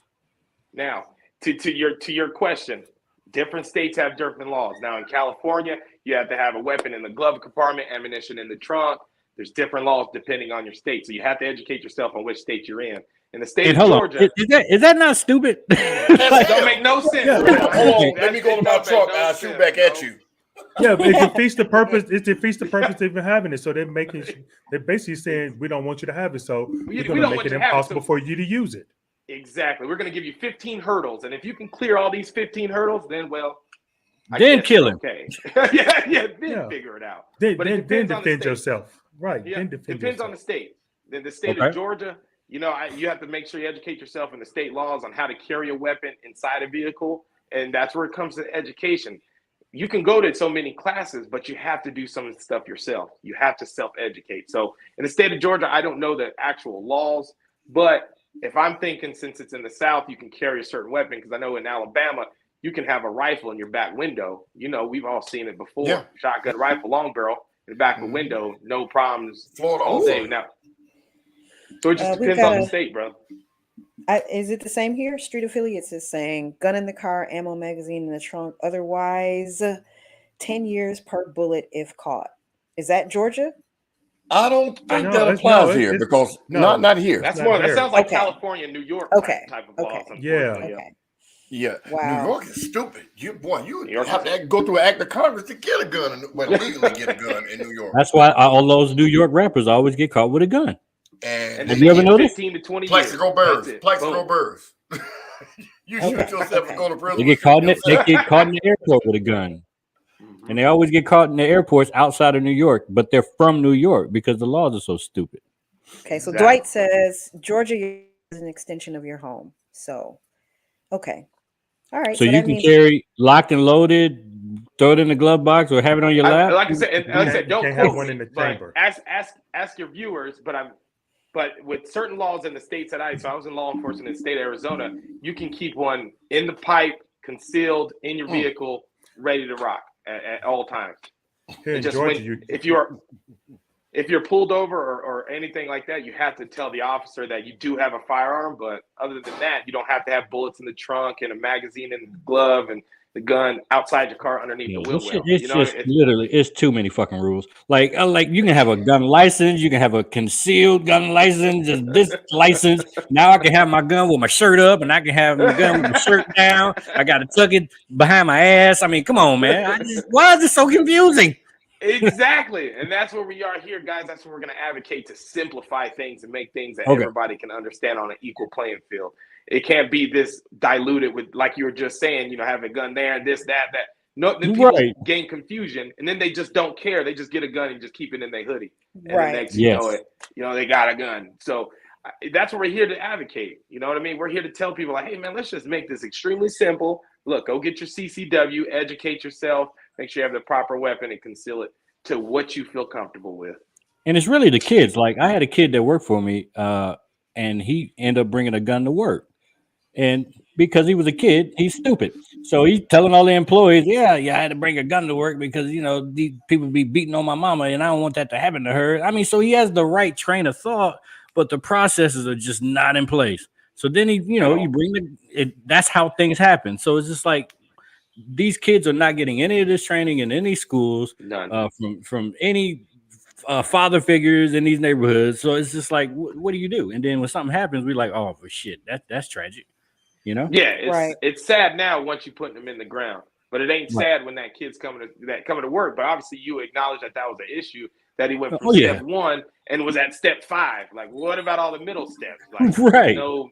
Now, to your question, different states have different laws. Now, in California, you have to have a weapon in the glove compartment, ammunition in the trunk. There's different laws depending on your state, so you have to educate yourself on which state you're in. In the state And of hold Georgia, on, is that not stupid? That's don't make no sense. Yeah. bro. Hold on, let That's- me go to it my don't make truck. no I'll shoot sense, back at bro. you. Yeah, but it defeats the purpose. It defeats the purpose of even having it. So they're basically saying we don't want you to have it. So We we're don't going to make want it you to have it, impossible so- for you to use it. Exactly. We're going to give you 15 hurdles, and if you can clear all these 15 hurdles, then I Then guess kill it's him. Okay. Then Yeah. figure it out. Then But it depends on the defend state. yourself. Right. Yeah, Then defend depends yourself. on the state. Then the state Okay. of Georgia, you have to make sure you educate yourself in the state laws on how to carry a weapon inside a vehicle, and that's where it comes to education. You can go to so many classes, but you have to do some of the stuff yourself. You have to self-educate. So in the state of Georgia, I don't know the actual laws, but if I'm thinking since it's in the South, you can carry a certain weapon, because I know in Alabama, you can have a rifle in your back window. We've all seen it before. Yeah. Shotgun rifle, long barrel in the back of the window, no problems Florida all also. day. Now, so it just We've depends got on the a- state, bro. Is it the same here? Street Affiliates is saying gun in the car, ammo magazine in the trunk. Otherwise, 10 years per bullet if caught. Is that Georgia? I don't think No, that it's- applies no, here it's- because no. not here. That's not more. That here. sounds like Okay. California, New York Okay. type of Okay. laws. Yeah. unfortunately, Okay. Yeah, Wow. New York is stupid. You New York have to go through an act of Congress to get a gun, legally get a gun in New York. That's why all those New York rappers always get caught with a gun. And And then Have you they ever get noticed? 15 to 20 years. Plaxico Burrs, That's it. Plaxico Boom. Burrs. You shoot Okay, yourself okay. and go to prison. They get caught in the airport with a gun. Mhm. And they always get caught in the airports outside of New York, but they're from New York because the laws are so stupid. Okay, so Exactly. Dwight says Georgia is an extension of your home. So, okay. All right. So you that can means carry locked and loaded, throw it in the glove box, or have it on your lap. Like I said, and like I said, You don't can't have quote one me, in the but chamber. ask your viewers. But with certain laws in the states that I was in law enforcement in the state of Arizona, you can keep one in the pipe, concealed in your vehicle, ready to rock at all times. Here in Just Georgia, if you're pulled over or anything like that, you have to tell the officer that you do have a firearm. But other than that, you don't have to have bullets in the trunk and a magazine in the glove and the gun outside your car underneath the wheel It's well. just literally, it's too many fucking rules. Like you can have a gun license, you can have a concealed gun license, just this license. Now I can have my gun with my shirt up, and I can have my gun with my shirt down. I got to tuck it behind my ass. I mean, come on, man. Why is it so confusing? Exactly. And that's where we are here, guys. That's where we're going to advocate to simplify things and make things that Okay. everybody can understand on an equal playing field. It can't be this diluted with, like you were just saying, have a gun there and this, that. No, then people Right. gain confusion, and then they just don't care. They just get a gun and just keep it in their hoodie. And Right. the next you Yes. know it, they got a gun. So that's what we're here to advocate. You know what I mean? We're here to tell people, like, hey, man, let's just make this extremely simple. Look, go get your CCW, educate yourself, make sure you have the proper weapon, and conceal it to what you feel comfortable with. And it's really the kids. Like I had a kid that worked for me, and he ended up bringing a gun to work. And because he was a kid, he's stupid. So he's telling all the employees, yeah, I had to bring a gun to work because, these people be beating on my mama and I don't want that to happen to her. I mean, so he has the right train of thought, but the processes are just not in place. So then you bring that's how things happen. So it's just like these kids are not getting any of this training in any schools, None. from any father figures in these neighborhoods. So it's just like, what do you do? And then when something happens, we're like, oh, for shit, that's tragic. Yeah, Right. it's sad now once you put them in the ground, but it ain't sad when that kid's coming to work. But obviously, you acknowledge that was an issue. that he went from Oh, yeah. step 1 and was at step 5. Like, what about all the middle steps? Like, Right. no,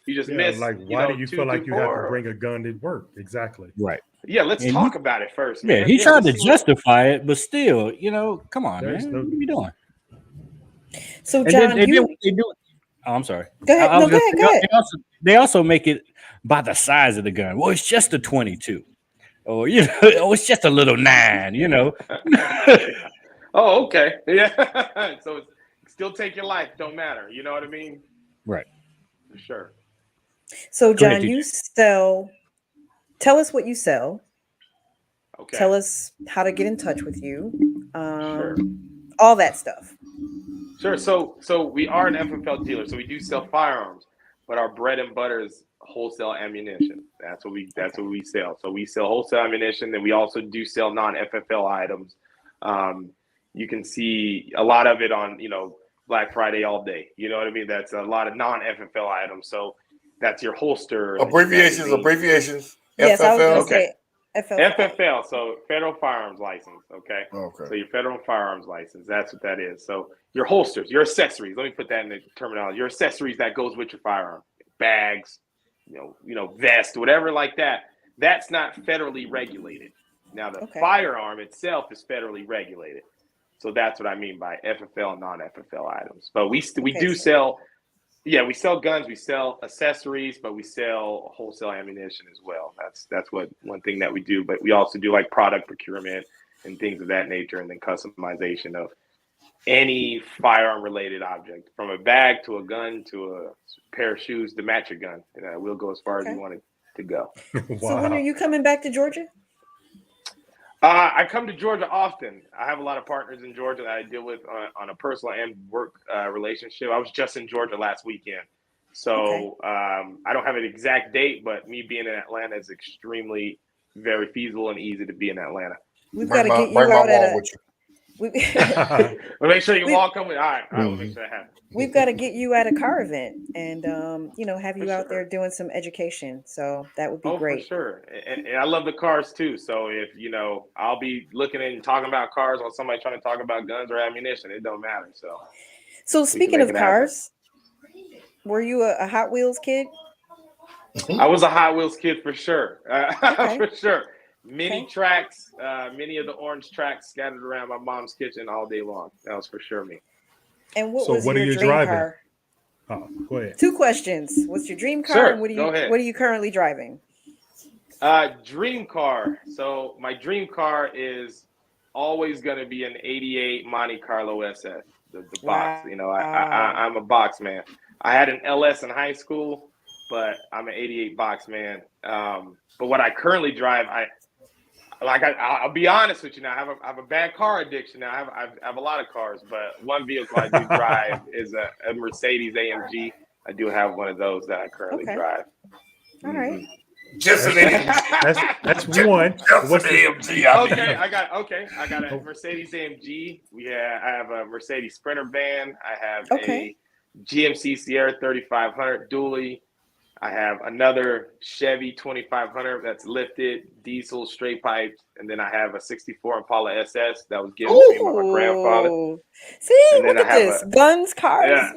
you just Yeah, missed. like why do you 2 feel like through you have 4. to bring a gun to work? Exactly. Right. Yeah, let's And talk about it first, Yeah, man. he tried to let's see what- justify it, but still, come on, There's man. no- What are you doing? So And John, then you what they do. Oh, I'm sorry. go ahead. I No, was go gonna ahead. say, Go ahead. they also make it by the size of the gun. Well, it's just a 22. Or it's just a little 9. Oh, okay. Yeah. So it's, still take your life. Don't matter. You know what I mean? Right. For sure. So Go ahead, John, TJ. you sell. Tell us what you sell. Okay. Tell us how to get in touch with you. Sure. All that stuff. Sure. So we are an FFL dealer. So we do sell firearms, but our bread and butter is wholesale ammunition. That's what we sell. So we sell wholesale ammunition, and we also do sell non-FFL items. You can see a lot of it on Black Friday all day. You know what I mean? That's a lot of non-FFL items. So that's your holster. Abbreviations. Yes, I was FFL. going to Okay. say FFL. FFL, so Federal Firearms License, okay? Okay. So your Federal Firearms License, that's what that is. So your holsters, your accessories, let me put that in the terminology, your accessories that goes with your firearm, bags, vest, whatever like that, that's not federally regulated. Now the firearm itself is federally regulated. So that's what I mean by FFL and non-FFL items. But we do sell, we sell guns, we sell accessories, but we sell wholesale ammunition as well. That's one thing that we do. But we also do like product procurement and things of that nature, and then customization of any firearm related object, from a bag to a gun to a pair of shoes to match your gun. And we'll go as far as you want it to go. Wow. So when are you coming back to Georgia? I come to Georgia often. I have a lot of partners in Georgia that I deal with on a personal and work relationship. I was just in Georgia last weekend. So I don't have an exact date, but me being in Atlanta is extremely very feasible and easy to be in Atlanta. We've got to get you out at a. We'll make sure you all come with. All right, we'll make sure that happens. We've got to get you at a car event and have you out there doing some education. So that would be great. For sure. And I love the cars too. So if I'll be looking and talking about cars while somebody trying to talk about guns or ammunition. It don't matter. So speaking of cars, were you a Hot Wheels kid? I was a Hot Wheels kid for sure. For sure. Many tracks, many of the orange tracks scattered around my mom's kitchen all day long. That was for sure me. And what was your dream car? Oh, go ahead. 2 questions. What's your dream car? Sure, And what are you currently driving? Dream car. So my dream car is always going to be an 88 Monte Carlo SS, the box. I'm a box man. I had an LS in high school, but I'm an 88 box man. But what I currently drive, I'll be honest with you now. I have a bad car addiction now. I have a lot of cars, but one vehicle I do drive is a Mercedes AMG. I do have one of those that I currently drive. All right. Just an AMG. That's one. What's the AMG? I got a Mercedes AMG. I have a Mercedes Sprinter van. I have a GMC Sierra 3500 dually. I have another Chevy 2500 that's lifted, diesel, straight pipes, and then I have a 64 Impala SS that was given to me by my grandfather. See, look at this. Guns, cars.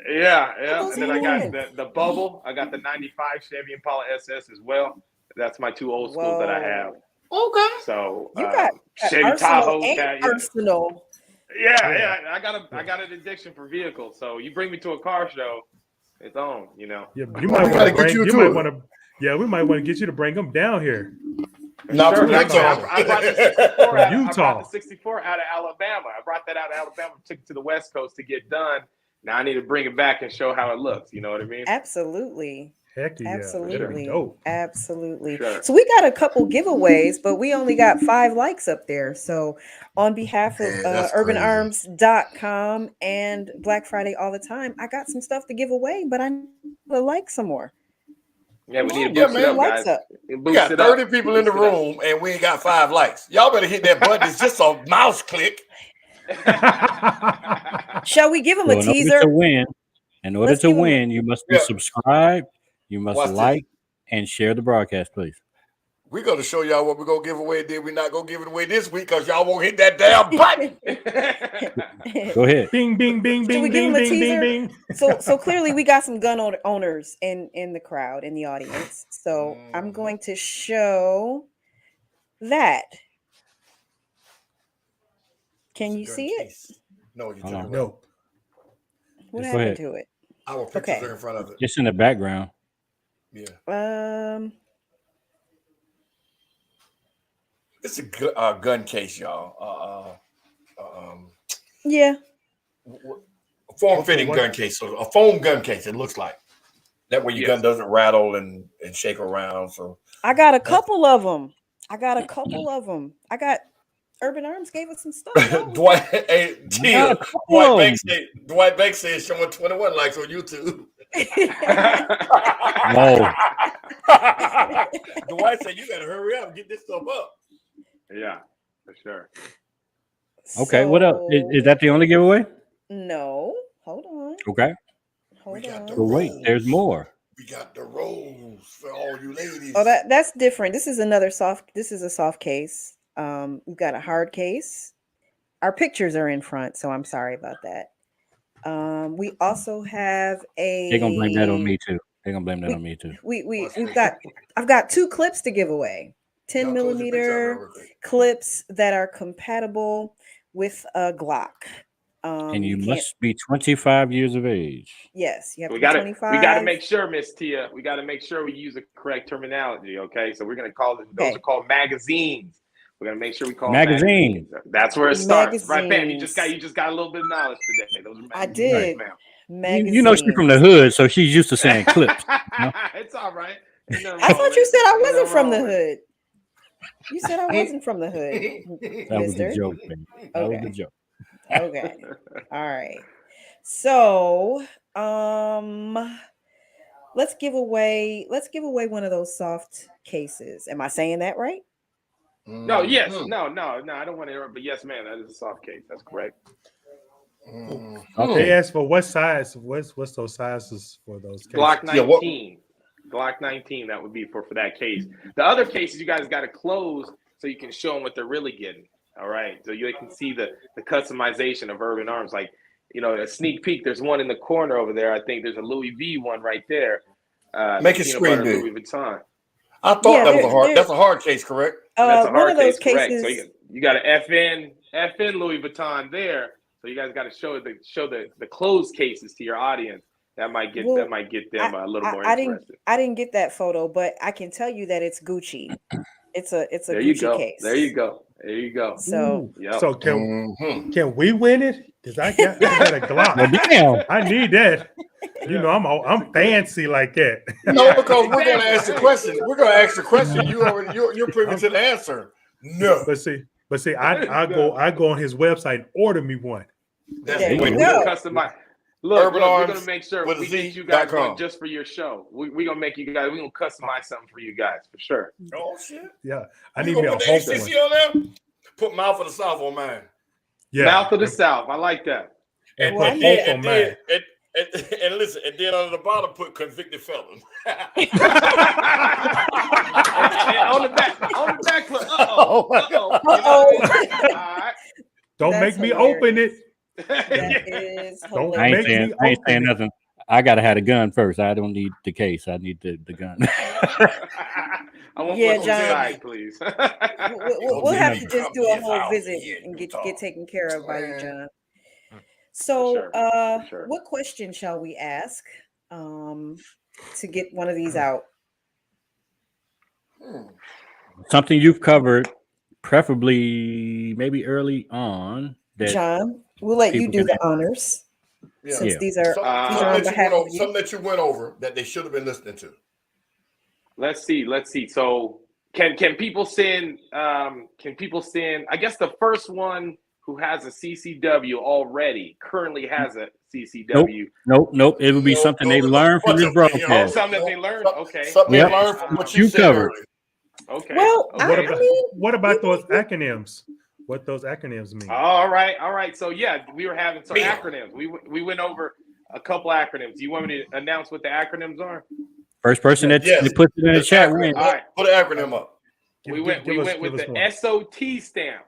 Yeah. And then I got the bubble. I got the 95 Chevy Impala SS as well. That's my 2 old schools that I have. Okay. So you got Chevy Tahoe. Arsenal. Yeah. I got an addiction for vehicles. So you bring me to a car show, it's on, Yeah, you might want to bring. You might want to. Yeah, we might want to get you to bring them down here. Not from Utah. I brought the 64 From Utah. 64 out of Alabama. I brought that out of Alabama, took it to the West Coast to get done. Now I need to bring it back and show how it looks. You know what I mean? Absolutely. Heck yeah. Absolutely. Absolutely. Sure. So we got a couple giveaways, but we only got 5 likes up there. So on behalf of urbanarmz.com and Black Friday all the time, I got some stuff to give away, but I need to like some more. Yeah, we need to boost it up, guys. We got 30 people in the room and we ain't got 5 likes. Y'all better hit that button. It's just a mouse click. Shall we give them a teaser? In order to win, you must be subscribed. You must like and share the broadcast, please. We're gonna show y'all what we're gonna give away. Then we're not gonna give it away this week because y'all won't hit that damn button. Go ahead. Bing, bing, bing, Should we bing, give bing, him a bing, teaser? bing. So clearly we got some gun owners in the crowd, in the audience. So I'm going to show that. Can you see it? No, you Hold on. don't. Nope. What Go happened ahead. to it? Our pictures Okay. are in front of it. Just in the background. Yeah. It's a gun case, y'all. Yeah. Form-fitting gun case. So a foam gun case, it looks like. That way your gun doesn't rattle and shake around. So I got a couple of them. I got Urban Armz gave us some stuff. Dwight, hey, Yeah, Dwight Banks says showing 21 likes on YouTube. Whoa. Dwight said you gotta hurry up and get this stuff up. Yeah, for sure. Okay, what else? Is that the only giveaway? No. Hold on. Okay. Hold on. But wait, there's more. We got the rolls for all you ladies. Oh, that's different. This is a soft case. We've got a hard case. Our pictures are in front, so I'm sorry about that. We also have They're gonna blame that on me too. I've got 2 clips to give away. 10 millimeter clips that are compatible with a Glock. And you must be 25 years of age. Yes, you have We to be gotta 25. we gotta make sure, Miss Tia. We gotta make sure we use the correct terminology. Okay, so we're gonna call it. Those are called magazines. We're gonna make sure we call magazines. That's where it starts, Magazines. right, Bam? You just got a little bit of knowledge today. Those are magazines. I did. Right, You know she's from the hood, so she's used to saying clips. You know? It's all right. I thought you said I wasn't from the hood. You said I wasn't from the hood. That was mister. a joke, man. That was a joke. Okay. All right. So, let's give away one of those soft cases. Am I saying that right? No, yes, no. I don't want to interrupt, but yes, man, that is a soft case. That's correct. Okay. They asked for what size? What's those sizes for those cases? Glock 19. Glock 19, that would be for that case. The other cases, you guys got to close so you can show them what they're really getting. All right. So you can see the customization of Urban Armz. Like, you know, a sneak peek. There's one in the corner over there. I think there's a Louis V one right there. Make it screen big. Louis Vuitton. I thought that was a hard. That's a hard case, correct? That's a hard one of those case, correct. cases. So you got an FN Louis Vuitton there. So you guys got to show the closed cases to your audience. That might get them a little more interested. I didn't get that photo, but I can tell you that it's Gucci. It's a there Gucci case. There you go. So, so can we win it? Because I got a Glock. Well, damn. I need that. You know, I'm fancy like that. No, because we're going to ask the question. We're going to ask the question. You're privy to the answer. No. But see, I go on his website and order me one. That's there the way you we go. Customize. Look, we're gonna make sure we with get you guys Z.com. one just for your show. We're gonna make you guys. We're gonna customize something for you guys for sure. Oh shit! Yeah, I You need me a gonna put Hulk the one. HCC on there? Put Mouth of the South on mine. Yeah, Mouth of the South. I like that. And, Well, and, I then, need- and, then, and listen, and then on the bottom put convicted felon. And on the back. Look, uh-oh. All right. Don't That's make me hilarious. open it. that is Don't I hilarious. ain't saying nothing. I gotta have a gun first. I don't need the case. I need the gun. I want Yeah, one John. side, please. We'll have to just do a Yes, whole I'll visit be and in get Utah. taken care of by you, Man. John. So, For sure. what question shall we ask to get one of these out? Something you've covered, preferably maybe early on. That John, we'll let you people do can the answer. honors Yeah. since Yeah. these are Something on that you behalf went of over, you. something that you went over that they should have been listening to. Let's see. So can people send? I guess the first one who has a CCW already currently has a CCW. Nope. It would be No, something no, they there's a learned from bunch this of them, you know. Oh, broadcast. something that they learned. Okay. Something Yep. they learned from what You you said covered. earlier. Okay. Well, Okay. What about those acronyms? What those acronyms mean? All right. So yeah, we were having some Bam. acronyms. We went over a couple acronyms. Do you want me to announce what the acronyms are? First person that Yes. puts it in the chat Acronym. wins. All right. Put an acronym up. We went with the SOT stamp.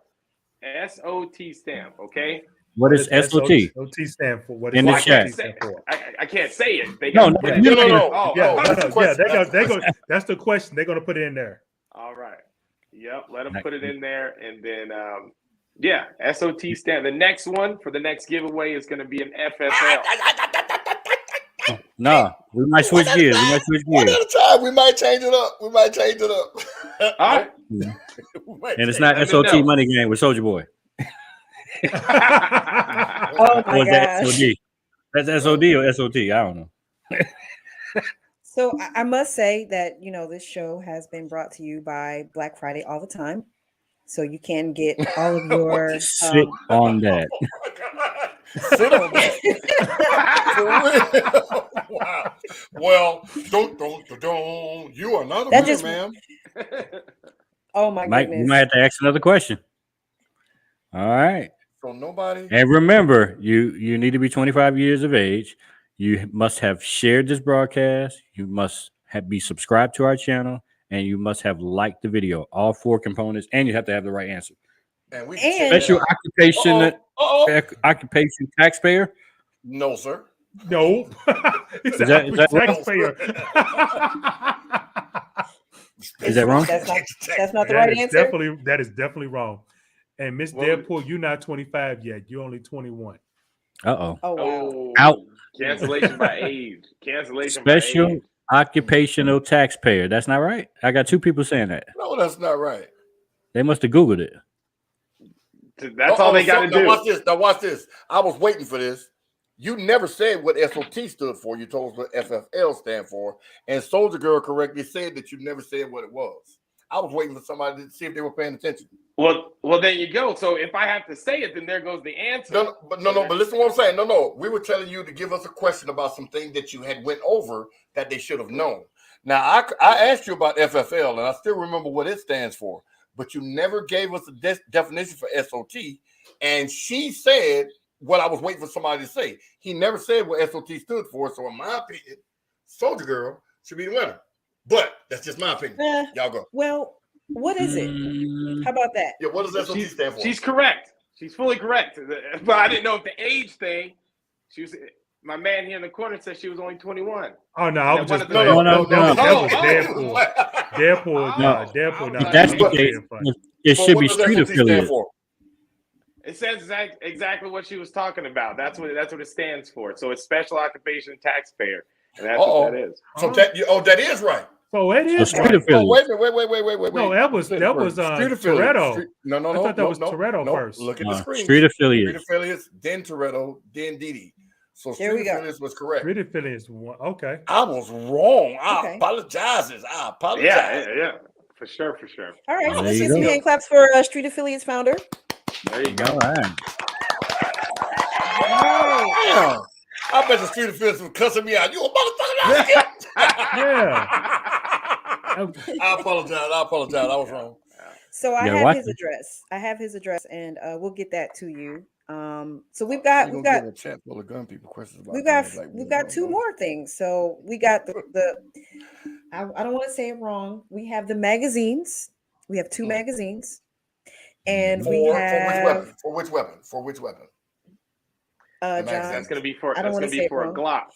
SOT stamp, okay? What is SOT? SOT stand for what? In Is the SOT chat. stand for? I can't say it. They No, got no, to put it you in. know. Oh, Yeah, oh, that's the question. they go. That's the question. They're gonna put it in there. all right. Yep, let them put it in there, and then yeah, SOT stamp. The next one for the next giveaway is going to be an FFL. No, we might switch gears. One at a time. We might change it up. All right. And it's not Let me SOT know. money game with Soldier Boy. Oh Or my is that gosh. SOD? That's SOD or SOT? I don't know. So I must say that this show has been brought to you by Black Friday all the time. So you can get all of your Sit on that. Sit on that. Wow. Well, don't. You are not a That winner, just- ma'am. Oh my We goodness. might have to ask another question. All right. So nobody. And remember, you need to be 25 years of age. You must have shared this broadcast. You must be subscribed to our channel, and you must have liked the video. All 4 components, and you have to have the right answer. And we And- Special occupation, occupation taxpayer. No, sir. No. Is that taxpayer? Is that wrong? That's not the right answer. That is definitely wrong. And Miss Deadpool, you're not 25 yet. You're only 21. Uh-oh. Oh wow. Oh, Out. Cancellation by age. Cancellation Special by age. occupational taxpayer. That's not right. I got 2 people saying that. No, that's not right. They must have Googled it. That's all they got to do. Now watch this. I was waiting for this. You never said what SOT stood for. You told us what FFL stand for. And Soldier Girl correctly said that you never said what it was. I was waiting for somebody to see if they were paying attention. Well, there you go. So if I have to say it, then there goes the answer. But listen to what I'm saying. No. We were telling you to give us a question about something that you had went over that they should have known. Now, I asked you about FFL, and I still remember what it stands for. But you never gave us a definition for SOT. And she said what I was waiting for somebody to say. He never said what SOT stood for. So in my opinion, Soldier Girl should be the winner. But that's just my opinion. Y'all go. Well, what is it? How about that? Yeah, what does SOT stand for? She's correct. She's fully correct. But I didn't know if the age thing. She was. My man here in the corner said she was only 21. Oh no, I was just No. That was Deadpool. Deadpool. No, That's what it should be street affiliate. It says exactly what she was talking about. That's what it stands for. So it's special occupation taxpayer, and that's what that is. So that is right. So it is street right. affiliate. Wait a minute. No, that was street affiliate. Toretto. No. I thought that was Toretto first. Look at the screen. Street affiliate. Street affiliates, then Toretto, then Didi. So There we street go. affiliates was correct. Street affiliates. Okay. I was wrong. I Okay. apologize. Yeah, for sure. All right, There let's you get some go. hand claps for Street Affiliates founder. There you go. All right. Damn. I bet the street affiliates was cussing me out. You a motherfucker. Yeah. I apologize. I was wrong. So I Yeah, have what? his address. And we'll get that to you. So we've got a chat full of gun people questions about we've got 2 more things. So we got the I don't want to say it wrong. We have the magazines. We have 2 magazines. And we have for which weapon? John. That's gonna be for I don't wanna say it a wrong. Glock.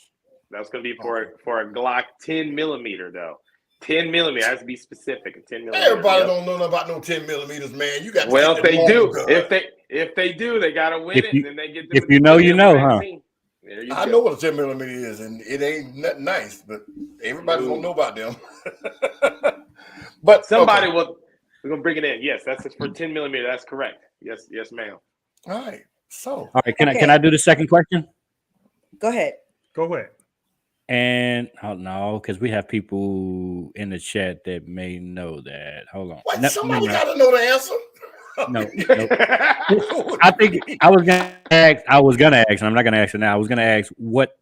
That's gonna be for a Glock 10 millimeter though. 10 millimeter has to be specific. A 10 millimeter. Everybody don't know nothing about no 10 millimeters, man. You got. Well, if they do, if they do, they gotta win it. And then they get. If you know, you know, huh? I know what a 10 millimeter is, and it ain't nothing nice, but everybody don't know about them. But somebody will. We're gonna bring it in. Yes, that's for 10 millimeter. That's correct. Yes, ma'am. All right. So. All right. Can I do the second question? Go ahead. And no, because we have people in the chat that may know that. Hold on. What? No, Somebody got to know the answer. No. I think I was gonna ask, and I'm not gonna ask it now. I was gonna ask what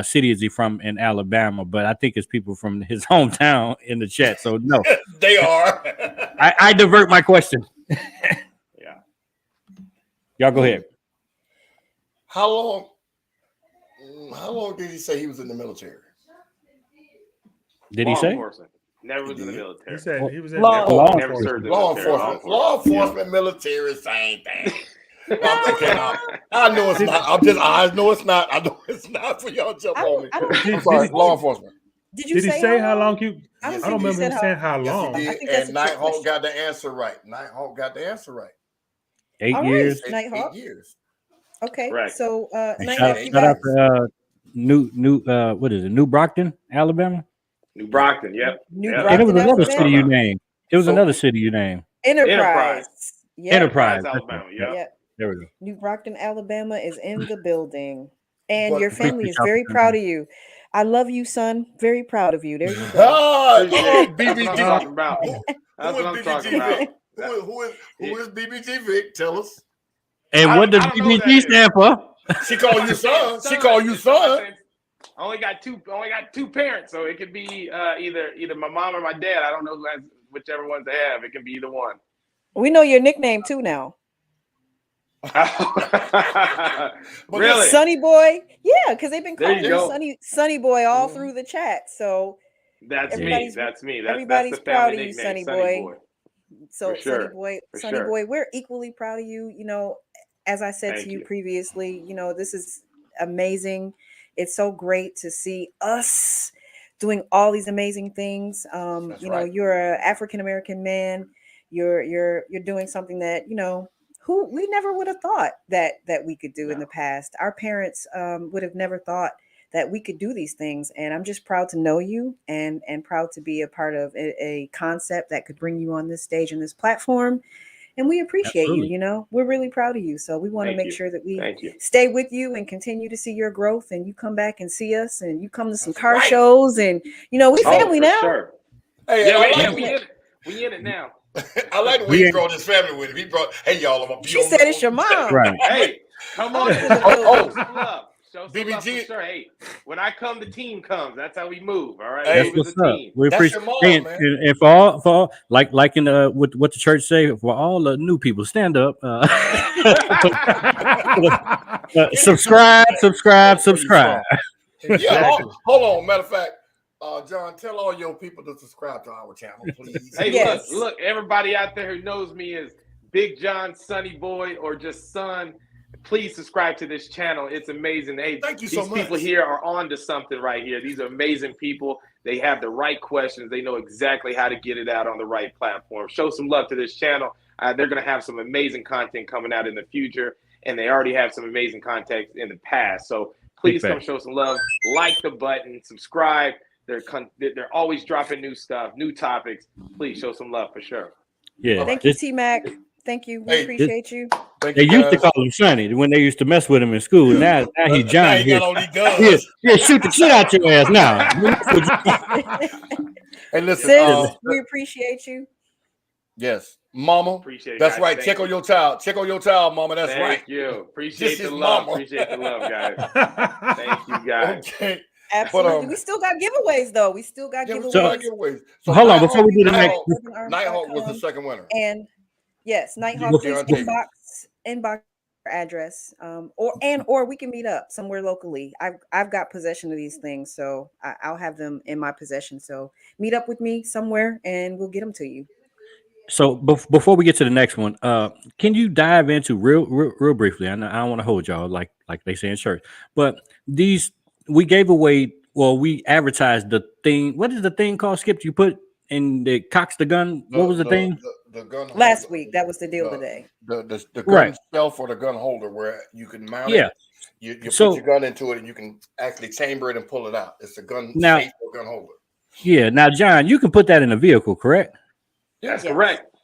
city is he from in Alabama, but I think it's people from his hometown in the chat. So no, they are. I divert my question. Yeah. Y'all go ahead. How long did he say he was in the military? Did he say? Never was in the did. military. He said he was in Law Never enforcement. served in the Law military. enforcement, military, same thing. Okay, I know it's not. I know it's not. I know it's not for y'all to jump on me. I'm sorry, law enforcement. Did you Did he say how long you? I Yes, don't I don't think remember him said saying how Yes, long. he I did. think that's And a trick Nighthawk question. got the answer right. Nighthawk got the answer right. 8 All right. years. Nighthawk. 8 years. Okay. Right. So And Nighthawk, you shout out got to what is it? New Brockton, Alabama. New Brockton. Yep. New Yep. And it was Brockton, another Alabama. city you named. It was So- another city you named. Enterprise. Yep. Enterprise. That's Alabama. it. Yep. Yep. There we go. New Brockton, Alabama is in the building. And But- your family Appreciate is y'all very for proud coming. of you. I love you, son. Very proud of you. There you go. Come Appreciate on, it. That's what I'm BBG. talking about. Who That's is what I'm BBG talking Vic? about. Who is BBG Vic? Tell us. And I what does don't know what that BBG is. stand for? She called you son. She called you son. I only got two parents, so it could be either my mom or my dad. I don't know who has whichever ones they have. It can be either one. We know your nickname too now. Really? Sunny Boy. Yeah, because they've been There calling you you go. Sunny Boy all through the chat. So That's me. everybody's- That's me. everybody's That's the proud family of you, nickname, Sonny Boy. So For sure. Sunny Boy, we're equally proud of you. You know, as I said Thank to you you. previously, you know, this is amazing. It's so great to see us doing all these amazing things. That's You know, right. you're an African American man. You're doing something that, you know, who we never would have thought that we could do in the past. Our parents would have never thought that we could do these things. And I'm just proud to know you and proud to be a part of a concept that could bring you on this stage and this platform. And we appreciate Absolutely. you, you know, we're really proud of you. So we want to Thank make you. sure that we Thank you. stay with you and continue to see your growth, and you come back and see us, and you come to some That's car right. shows, and, you know, we family for now. Sure. Hey, Yeah, I yeah, like we the way- in it. We in it now. I like the way he brought his family with him. He brought, hey y'all, I'm gonna be She on said the- it's your mom. Right. Hey, come on. Oh. Show some love. Show some love for BBG. sure. Hey, when I come, the team comes. That's how we move. All right. Hey, That's Move as what's a up. team. We That's appreciate your mom, and, man. and for all like in what the church say, for all the new people, stand up. Subscribe. Yeah, Exactly. hold on. Matter of fact, John, tell all your people to subscribe to our channel, please. Hey, Yes. look, everybody out there who knows me as Big John, Sunny Boy, or just Son, please subscribe to this channel. It's amazing. Hey, Thank you these so people much. here are on to something right here. These are amazing people. They have the right questions. They know exactly how to get it out on the right platform. Show some love to this channel. They're going to have some amazing content coming out in the future, and they already have some amazing content in the past. So please Big come show some love. Like the button, subscribe. They're always dropping new stuff, new topics. Please show some love for sure. Yeah. Thank you, T-Mac. Thank you. We Hey, appreciate you. Thank They you, used to guys. call him Sonny when they used to mess with him in school. Yeah. Now he Now John. he Here, got all these guns. here, shoot the shit out your ass now. Hey, listen. Sis, we appreciate you. Yes, Mama. Appreciate it. That's guys. right. Thank Check you. on your child. Check on your child, Mama. That's Thank right. you. Appreciate This the is love. mama. Appreciate the love, guys. Thank you, guys. Okay. Absolutely. We still got giveaways, though. We still got Yeah, we giveaways. still got giveaways. So Hold on, before we do the next, Nighthawk was the second winner. And yes, Nighthawk, You please guarantee. inbox our address, or we can meet up somewhere locally. I've got possession of these things, so I'll have them in my possession. So meet up with me somewhere, and we'll get them to you. So before we get to the next one, can you dive into real briefly? I don't want to hold y'all like they say in church, but these we gave away. Well, we advertised the thing. What is the thing called? Skip, you put in the cocks the gun. What was the thing? The gun Last holder. week, that was the deal today. The gun Right. shelf or the gun holder where you can mount Yeah. it. You So- put your gun into it and you can actually chamber it and pull it out. It's a gun Now- safe or gun holder. Yeah. Now, John, you can put that in a vehicle, correct? That's Yes. correct.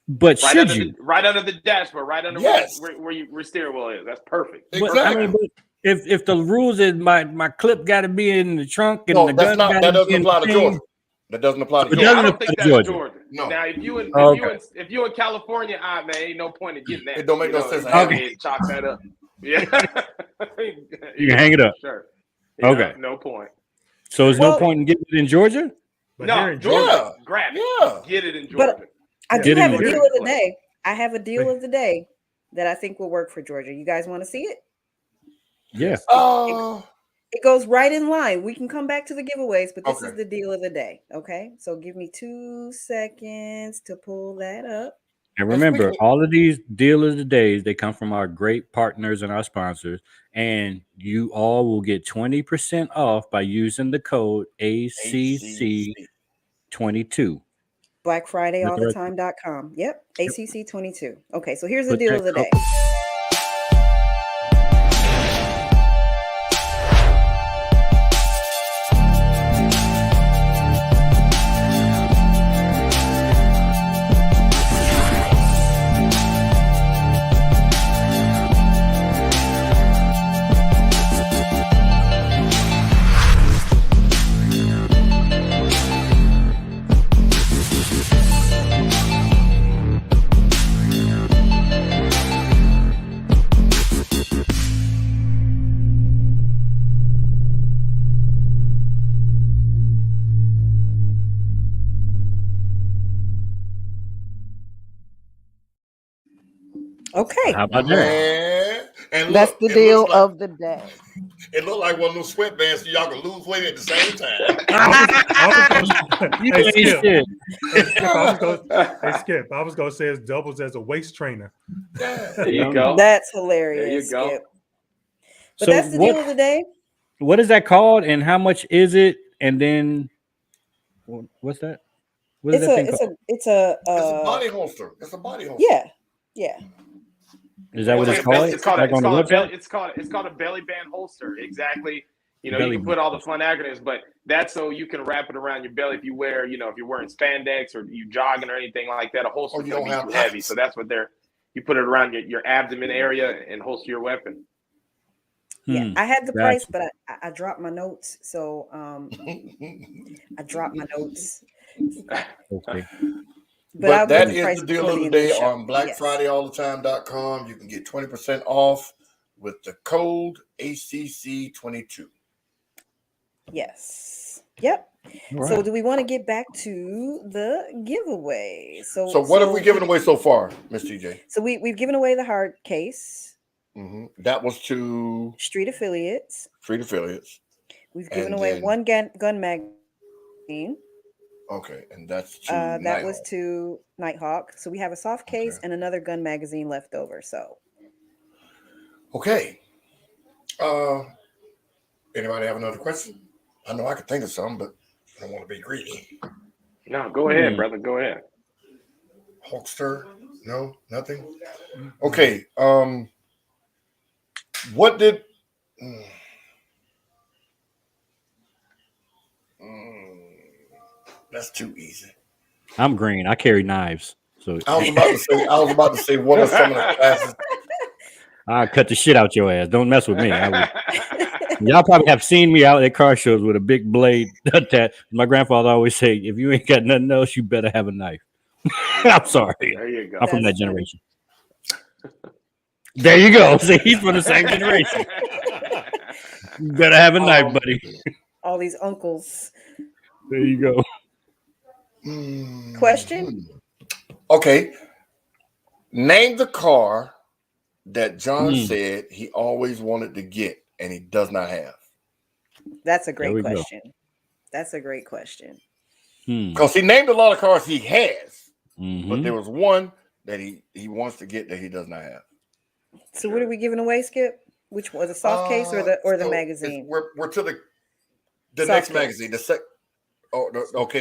But should you? Right under the dashboard, right under Yes. where steering wheel is. That's perfect. But, Exactly. I mean, but if the rules is my clip got to be in the trunk and No, the that's gun not. gotta That be doesn't in apply the to thing. Georgia. That doesn't apply to It Yeah, Georgia. I doesn't don't think apply that's to Georgia. Georgia. No. Now, if you Okay. if you in California, man, ain't no point in getting that. It don't make You no know, sense. you go ahead and chalk that up. Yeah, You can hang it up. Sure. Okay. No point. So there's Well- no point in getting it in Georgia. But No, here in Georgia, Yeah. grab it. Yeah. Get it in But- Georgia. I Yeah. do Get have a in there. deal of the day. I have a deal of the day that I think will work for Georgia. You guys want to see it? Yeah. It goes right in line. We can come back to the giveaways, but this is Okay. the deal of the day. Okay. So give me 2 seconds to pull that up. And remember, all of these deal of the days, they come from our great partners and our sponsors. And you all will get 20% off by using the code ACC22. BlackFridayAllTheTime.com. Yep. ACC22. Okay. So here's the Put deal that of the code- day. Okay. How about that? Man. And That's look, the it deal looks like, of the day. it looked like one of those sweatbands so y'all can lose weight at the same time. You Hey, ain't Skip. shit. Hey, Skip, I was gonna say it doubles as a waist trainer. There you go. That's There hilarious. you go. Skip. But So that's the deal of the day. what is that called and how much is it? And then what's that? What is that thing called? It's a It's a body holster. It's a body holster. yeah. Is that what it's It's called? called Like on the a website? belly, it's called a belly band holster. Exactly. You know, Belly you can put all the fun acronyms, but that's so you can wrap it around your belly if you wear, you know, if you're wearing spandex or you jogging or anything like that. A holster Or is you going to don't be have too heavy, pockets. so that's what you put it around your abdomen area and holster your weapon. Yeah. I had the Gotcha. price, but I dropped my notes. So I dropped my notes. Okay. But I'll that get the is price the deal before of the end of day show. on BlackFridayAllTheTime.com. You can get 20% off with the code ACC22. Yes. Yep. All So right. do we want to get back to the giveaway? So what have we given away so far, Miss TJ? So we've given away the hard case, That was to Street Affiliates. Street Affiliates. We've given And away then- one gun magazine. Okay, and that's to That was Nighthawk. to Nighthawk. So we have a soft case and another gun magazine left over. So Okay. Anybody have another question? I know I could think of some, but I don't want to be greedy. No, go ahead, brother. Go ahead. Holster? No, nothing. Okay. What did? That's too easy. I'm green. I carry knives. So I was about to say what are some of the classes? I'll cut the shit out your ass. Don't mess with me. Y'all probably have seen me out at car shows with a big blade attached. My grandfather always say, if you ain't got nothing else, you better have a knife. I'm sorry. There you go. I'm from that That's funny. generation. There you go. See, he's from the same generation. You better have a knife, buddy. all these uncles. There you go. Question? Okay. Name the car that John said he always wanted to get and he does not have. That's a There great we go. question. That's a great question. Because he named a lot of cars he has, but Mhm. there was one that he wants to get that he does not have. So what are we giving away, Skip? Which was a soft case or the So magazine? We're to the Soft next case. magazine. The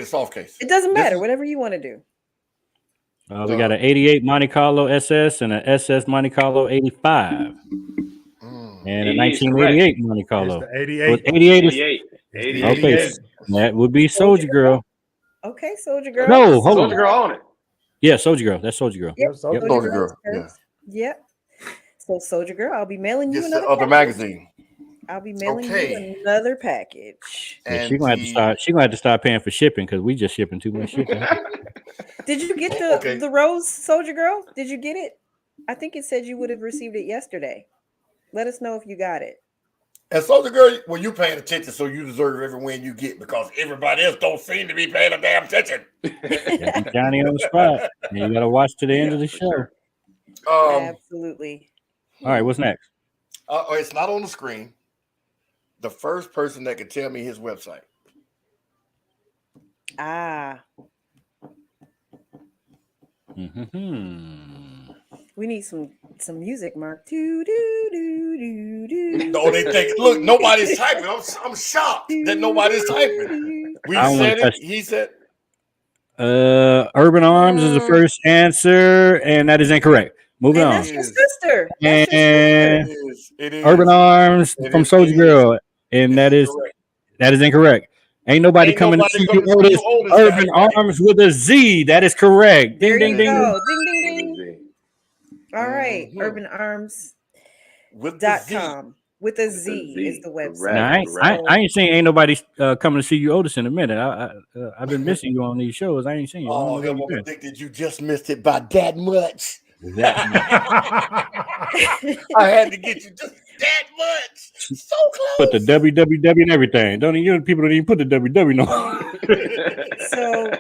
soft case. It doesn't This matter. is- Whatever you want to do. We got an 88 Monte Carlo SS and an SS Monte Carlo 85 and a 1988 Monte Carlo. It's the 88. 88 is 88. okay. That would be Soldier Girl. Okay, Soldier Girl. No, hold Soldier on. Girl on it. Yeah, Soldier Girl. That's Soldier Girl. Yep, Soldier Soldier Girl. Yeah. Yep. So Soldier Girl, I'll be mailing you Gets the another other package. magazine. I'll be mailing Okay. you another package. Yeah, And she's gonna have to start. She's gonna have to start paying for shipping because we just shipping too much shit. Did you get Okay. the rose, Soldier Girl? Did you get it? I think it said you would have received it yesterday. Let us know if you got it. And Soldier Girl, well, you paying attention, so you deserve every win you get because everybody else don't seem to be paying a damn attention. Johnny on the spot. And you gotta watch to the end of the show. Absolutely. All right, what's next? It's not on the screen, the first person that could tell me his website. Ah, Mm-hmm. we need some music, Mark. Do, do, do, do, do. No, they think, look, nobody's typing. I'm shocked that nobody's typing. We I don't wanna said it. touch- He said, Urban Arms is the first answer, and that is incorrect. Moving And on. that's your sister. That's your And sister. it is. Urban Arms It from is- Soldier it is. Girl, and It that is correct. incorrect. Ain't nobody Ain't coming nobody to see coming you, to see Otis. you, Otis, Urban guy. Arms with a Z. That is correct. There Ding, you ding, ding. go. Ding, ding, ding. All right. Mhm. UrbanArms.com With the Z. with a Z is the website. Now, Correct. I ain't saying ain't nobody coming to see you, Otis, in a minute. I've been missing you on these shows. I ain't seen you. I don't know Oh, where him, you I'm been. addicted. You just missed it by that much. That I had to get you just that much. So Put close. the www and everything. Don't even people don't even put the www no more. So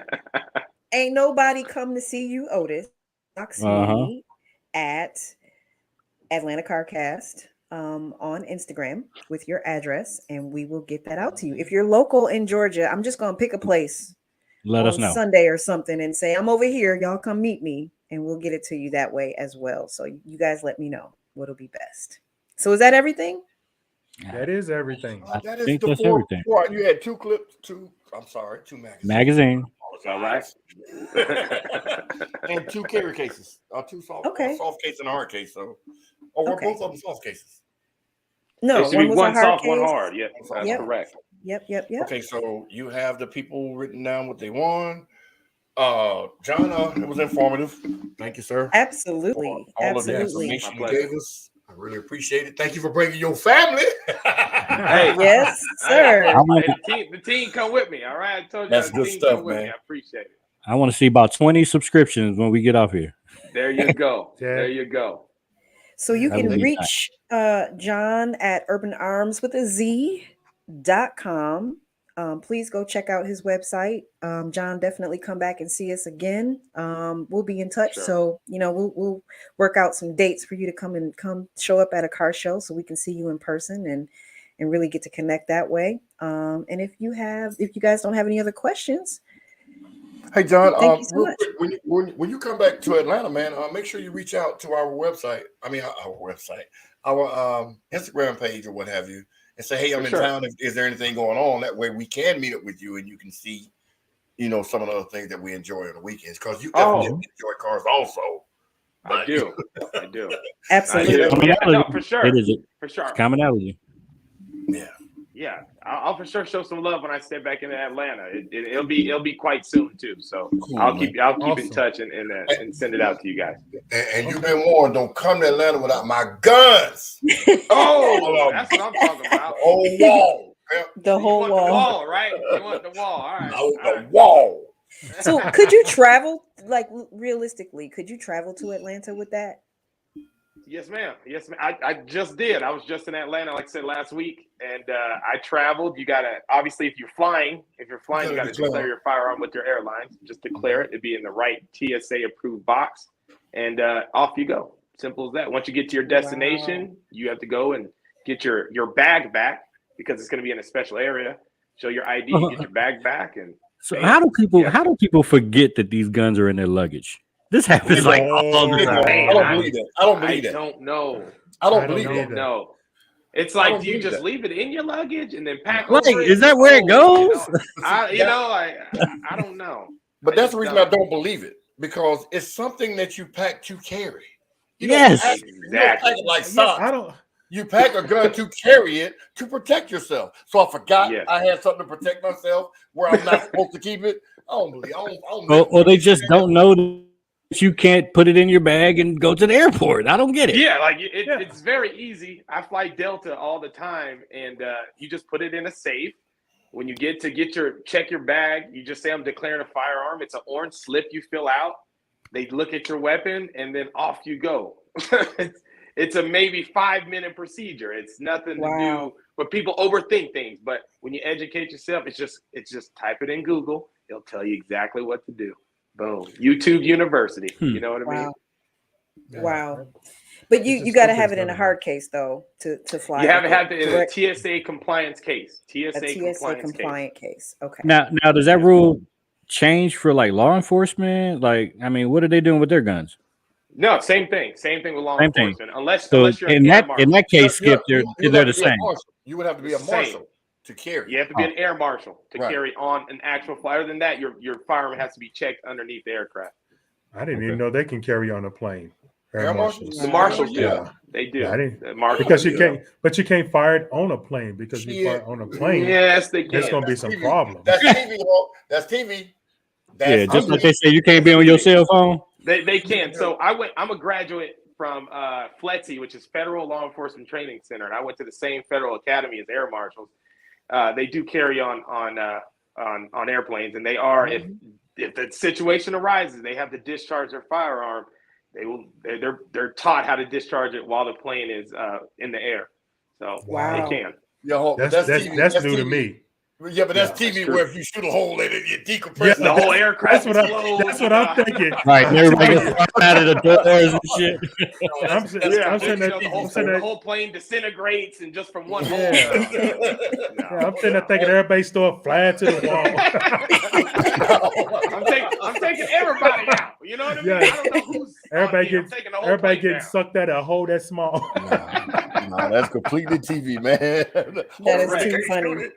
ain't nobody come to see you, Otis. Box me at Atlanta Carcast on Instagram with your address, and we will get that out to you. If you're local in Georgia, I'm just gonna pick a place Let on us know. Sunday or something and say I'm over here. Y'all come meet me, and we'll get it to you that way as well. So you guys let me know what'll be best. So is that everything? That is everything. That is think the that's four. everything. You had two clips, two magazines. Magazine. All right. And two carry cases. Two soft, Okay. a soft case and a hard case. So, or were Okay. both of them soft cases? No, It should one be was one a hard soft, one case. hard. Yep, that's Yep. correct. Yep. Okay, so you have the people written down what they won. John, it was informative. Thank you, sir. Absolutely. All of the Absolutely. information My you pleasure. gave us. I really appreciate it. Thank you for bringing your family. Hey, Yes, sir. Hey, the team come with me. All right, I told you That's the good team stuff, come with me. man. I appreciate it. I want to see about 20 subscriptions when we get off here. There you go. Yeah. There you go. So you That can would be reach John at urbanarms.com. Please go check out his website. John, definitely come back and see us again. We'll be in touch. Sure. So, we'll work out some dates for you to come show up at a car show so we can see you in person and really get to connect that way. And if you guys don't have any other questions, Hey, John, thank you so real much. quick, when you come back to Atlanta, man, make sure you reach out to our website. I mean, our website, our Instagram page or what have you, and say, hey, I'm in town. Is there anything going on? That way we can meet up with you and you can see, some of the other things that we enjoy on the weekends. Because you definitely enjoy cars also. I do. Absolutely. Yeah, no, for sure. It is For sure. It's commonality. Yeah, I'll for sure show some love when I step back into Atlanta. It'll be quite soon too. So Cool, I'll keep in Awesome. touch and send it out to you guys. And you've been warned, don't come to Atlanta without my guns. Oh, that's what I'm talking about. The whole wall. The whole you want wall. the wall, right? You want the wall. All right. I want the wall. So could you travel, like realistically, could you travel to Atlanta with that? Yes, ma'am. I just did. I was just in Atlanta, like I said, last week, and I traveled. You gotta obviously, if you're flying, you gotta declare your firearm with your airlines. Just declare it. It'd be in the right TSA approved box, and off you go. Simple as that. Once you get to your destination, you have to go and get your bag back because it's going to be in a special area. Show your ID, get your bag back, and so how do people forget that these guns are in their luggage? This happens like all the time. I don't believe that. I don't believe that. I don't know. I don't believe that. No. It's like, do you just leave it in your luggage and then pack Like, over it? is that where it goes? I don't know. But that's the reason I don't believe it, because it's something that you pack to carry. You Yes, don't pack it like socks. I don't. You pack a gun to carry it to protect yourself. So I forgot I had something to protect myself where I'm not supposed to keep it. I don't believe. I don't or they just don't know that you can't put it in your bag and go to the airport. I don't get it. Yeah, like it's very easy. I fly Delta all the time, and you just put it in a safe. When you get to check your bag, you just say, I'm declaring a firearm. It's an orange slip you fill out. They look at your weapon, and then off you go. It's a maybe 5-minute procedure. It's nothing to do, but people overthink things. But when you educate yourself, it's just type it in Google. It'll tell you exactly what to do. Boom. YouTube University. You know what I mean? Wow. But you just got to stupid have as it in a hell. hard case though to fly. You have to with have it, the correct? TSA compliance case. A TSA TSA compliance case. compliant case. Okay. Now, does that rule change for like law enforcement? Like, I mean, what are they doing with their guns? No, same thing. Same thing with law Same thing. enforcement. Unless So you're an air marshal. in that case, Skip, you'd they're have the to be a same. marshal. You would have to be a It's the same. marshal to carry. You have to be an air marshal to Right. carry on an actual flight. Other than that, your firearm has to be checked underneath the aircraft. I didn't Okay. even know they can carry on a plane. Air marshals? The marshals do. Yeah. They do. Yeah, I didn't- The marshals Because you do. can't, but you can't fire it on a plane because you fire Shit. it on a plane. Yes, they There's can. gonna be some TV. problems. That's TV. That's TV. That's Yeah, just TV. like they say, you can't be on your cell phone. They can. So I'm a graduate from FLETC, which is Federal Law Enforcement Training Center, and I went to the same federal academy as air marshals. They do carry on airplanes, and they are if the situation arises, they have to discharge their firearm. They're taught how to discharge it while the plane is in the air. So Wow. they can. Yeah, That's TV. that's new to TV. me. Yeah, but that's Yeah, TV that's where true. if you shoot a hole in it, you decompress Yeah, it. The whole aircraft That's explodes. what I'm thinking. Right, and everybody gets thrown out of the doors and shit. I'm sitting Yeah, I'm sitting there- the I'm whole, sitting the there- whole plane disintegrates and just from one hole. Yeah. No. I'm sitting there thinking everybody still flying to the wall. I'm taking everybody out. You know what I mean? Yeah. I don't know who's Everybody I'm gets taking the whole everybody plane getting down. sucked at a hole that small. No, that's completely TV, man. That is too funny.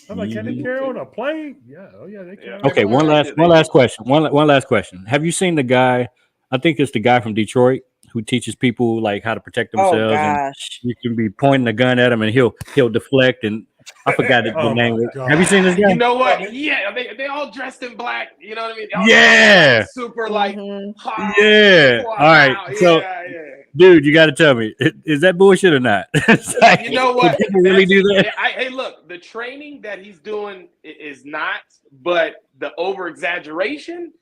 I'm like, can they carry on a plane? Yeah, oh yeah, they can. Yeah. Okay, one last question. One last question. Have you seen the guy? I think it's the guy from Detroit who teaches people like how to protect Oh themselves, and gosh. you can be pointing a gun at him, and he'll deflect. And I forgot the Oh, name. my of it. God. Have you seen this guy? You know what? Yeah, they all dressed in black. You know what I mean? They all Yeah. super like Mhm. hot. Yeah. Wow, All right. So, yeah. dude, you got to tell me, is that bullshit or not? It's like, You know what? do people really do that? Hey, look, the training that he's doing is not, but the over exaggeration.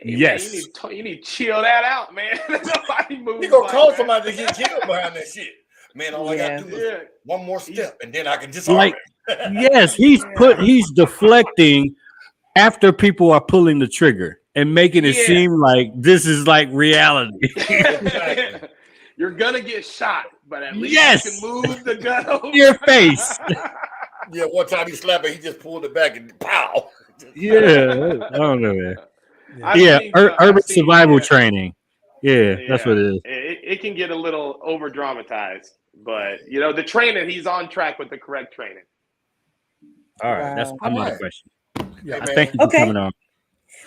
Yes. You need to chill that out, man. Nobody moves. You gonna like call that. somebody to get killed behind that shit. Man, all I gotta do is Yeah. one more step and then I can disarm Like, it. yes, he's deflecting after people are pulling the trigger and making it Yeah. seem like this is like reality. Exactly. You're gonna get shot, but at least Yes. you can move the gun over Your face. Yeah, one time he slapped it, he just pulled it back and pow. Yeah, I don't know, man. I've Yeah, seen- urban I've seen- survival yeah. training. Yeah, that's what it is. It can get a little over dramatized, but you know the training. He's on track with the correct training. All right, that's Wow. my Alright. question. Yeah, I man. thank you for Okay. coming on.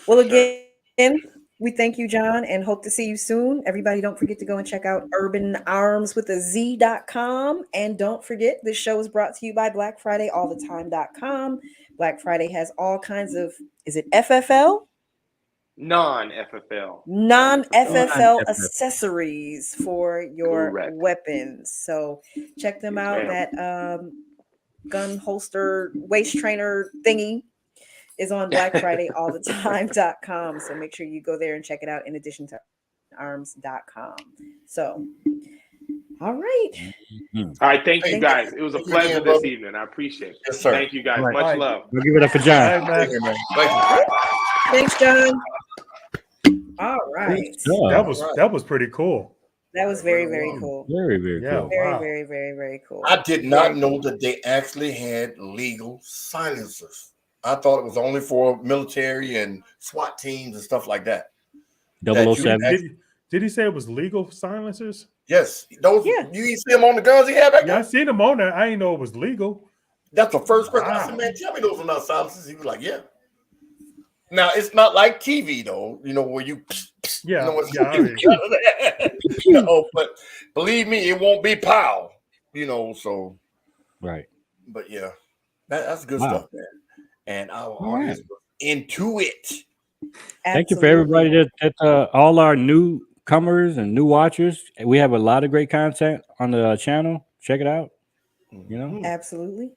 Well, again, we thank you, John, and hope to see you soon. Everybody, don't forget to go and check out Urban Armz with a Z.com. And don't forget, this show is brought to you by Black Friday All the Time.com. Black Friday has all kinds of, is it FFL? Non-FFL. Non-FFL Non-FFL. accessories for your Correct. weapons. So check them Yes, out. ma'am. That gun holster waist trainer thingy is on Black Friday all the time.com. So make sure you go there and check it out in addition to arms.com. So all right. All right, thank you Thank guys. It was a you pleasure again, this brother. evening. I appreciate it. Yes, sir. Thank you guys. Right. Much Right. love. We'll give it up for All John. right, man. Thank you, man. Thank you. Thanks, John. All right. That was pretty cool. That was very, very cool. Very, very Yeah. cool. Very, Wow. very, very, very cool. I did not know that they actually had legal silencers. I thought it was only for military and SWAT teams and stuff like that. 007. Did he say it was legal silencers? Yes, those. Yeah. You see them on the guns he had back Yeah, I there. seen him on there. I didn't know it was legal. That's the first question. I Wow. said, "Man, tell me those are not silencers." He was like, "Yeah." Now it's not like TV though, you know, where you, Yeah, you know, what's yeah, I already- no, but believe me, it won't be pow, you know. So, Right. but yeah, that's good Wow. stuff, man. And our All audience was into it. Thank you for everybody that all our newcomers and new watchers. We have a lot of great content on the channel. Check it out. You know, Absolutely.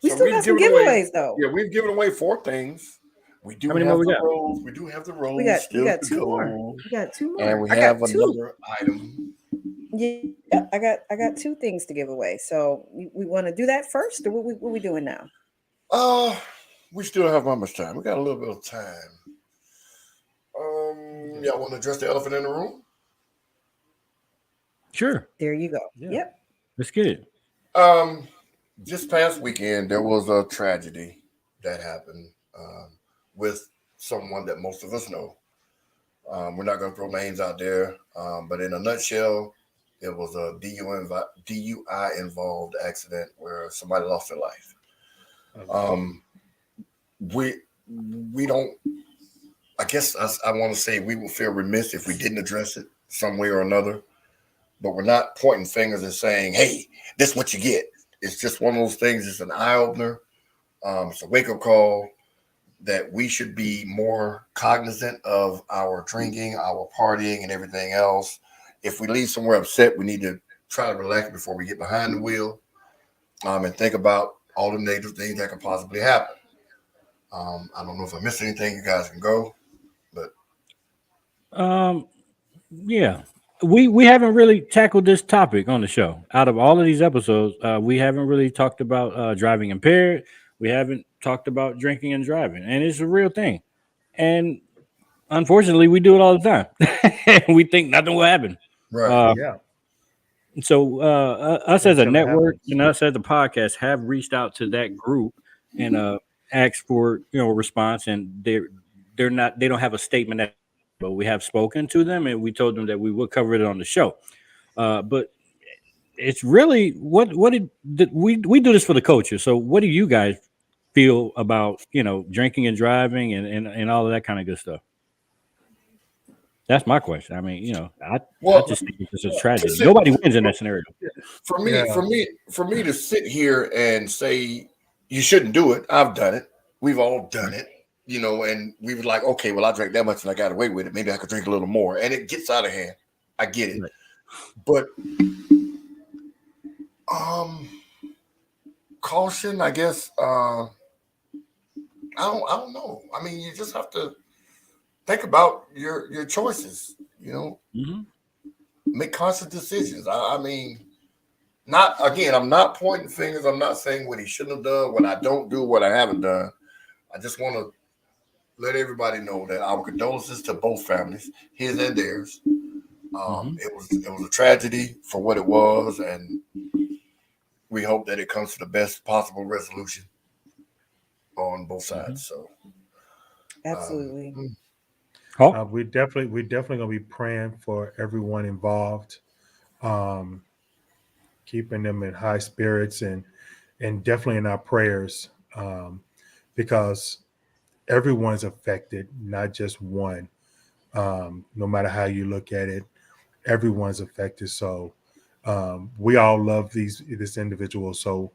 We So still we've got some given away- giveaways though. Yeah, we've given away 4 things. We do How many have more we the got? rolls. We do have the rolls. We got still to 2 go. more. We got 2 more. And we I have got 2. another item. Yeah, I got 2 things to give away. So we want to do that first, or what we doing now? We still have how much time? We got a little bit of time. Y'all want to address the elephant in the room? Sure. There you go. Yeah. Yep. Let's get it. This past weekend, there was a tragedy that happened with someone that most of us know. We're not going to throw names out there, but in a nutshell, it was a DUI involved accident where somebody lost their life. We don't. I guess I want to say we would feel remiss if we didn't address it some way or another. But we're not pointing fingers and saying, "Hey, this is what you get." It's just one of those things. It's an eye opener. It's a wake up call that we should be more cognizant of our drinking, our partying, and everything else. If we leave somewhere upset, we need to try to relax before we get behind the wheel, and think about all the negative things that could possibly happen. I don't know if I missed anything. You guys can go, but Yeah. We haven't really tackled this topic on the show. Out of all of these episodes, we haven't really talked about driving impaired. We haven't talked about drinking and driving, and it's a real thing. And unfortunately, we do it all the time. We think nothing will happen. right. Yeah. So us as a Until it network happens. and us as a podcast have reached out to that group and asked for response, and they don't have a statement that, but we have spoken to them and we told them that we would cover it on the show. But it's really we do this for the culture. So what do you guys feel about drinking and driving and all of that kind of good stuff? That's my question. I mean, I just think it's a tragedy. Nobody wins in that scenario. For me, Yeah. for me to sit here and say you shouldn't do it, I've done it. We've all done it, and we were like, okay, well, I drank that much and I got away with it. Maybe I could drink a little more, and it gets out of hand. I get it, Right. but caution, I guess. I don't know. I mean, you just have to think about your choices. Mhm. Make conscious decisions. I mean, I'm not pointing fingers. I'm not saying what he shouldn't have done, what I don't do, what I haven't done. I just want to let everybody know that our condolences to both families, his and theirs. It was a tragedy for what it was, and we hope that it comes to the best possible resolution on both sides. So, Absolutely. We definitely gonna be praying for everyone involved, keeping them in high spirits and definitely in our prayers, because everyone's affected, not just one. No matter how you look at it, everyone's affected. So we all love this individual. So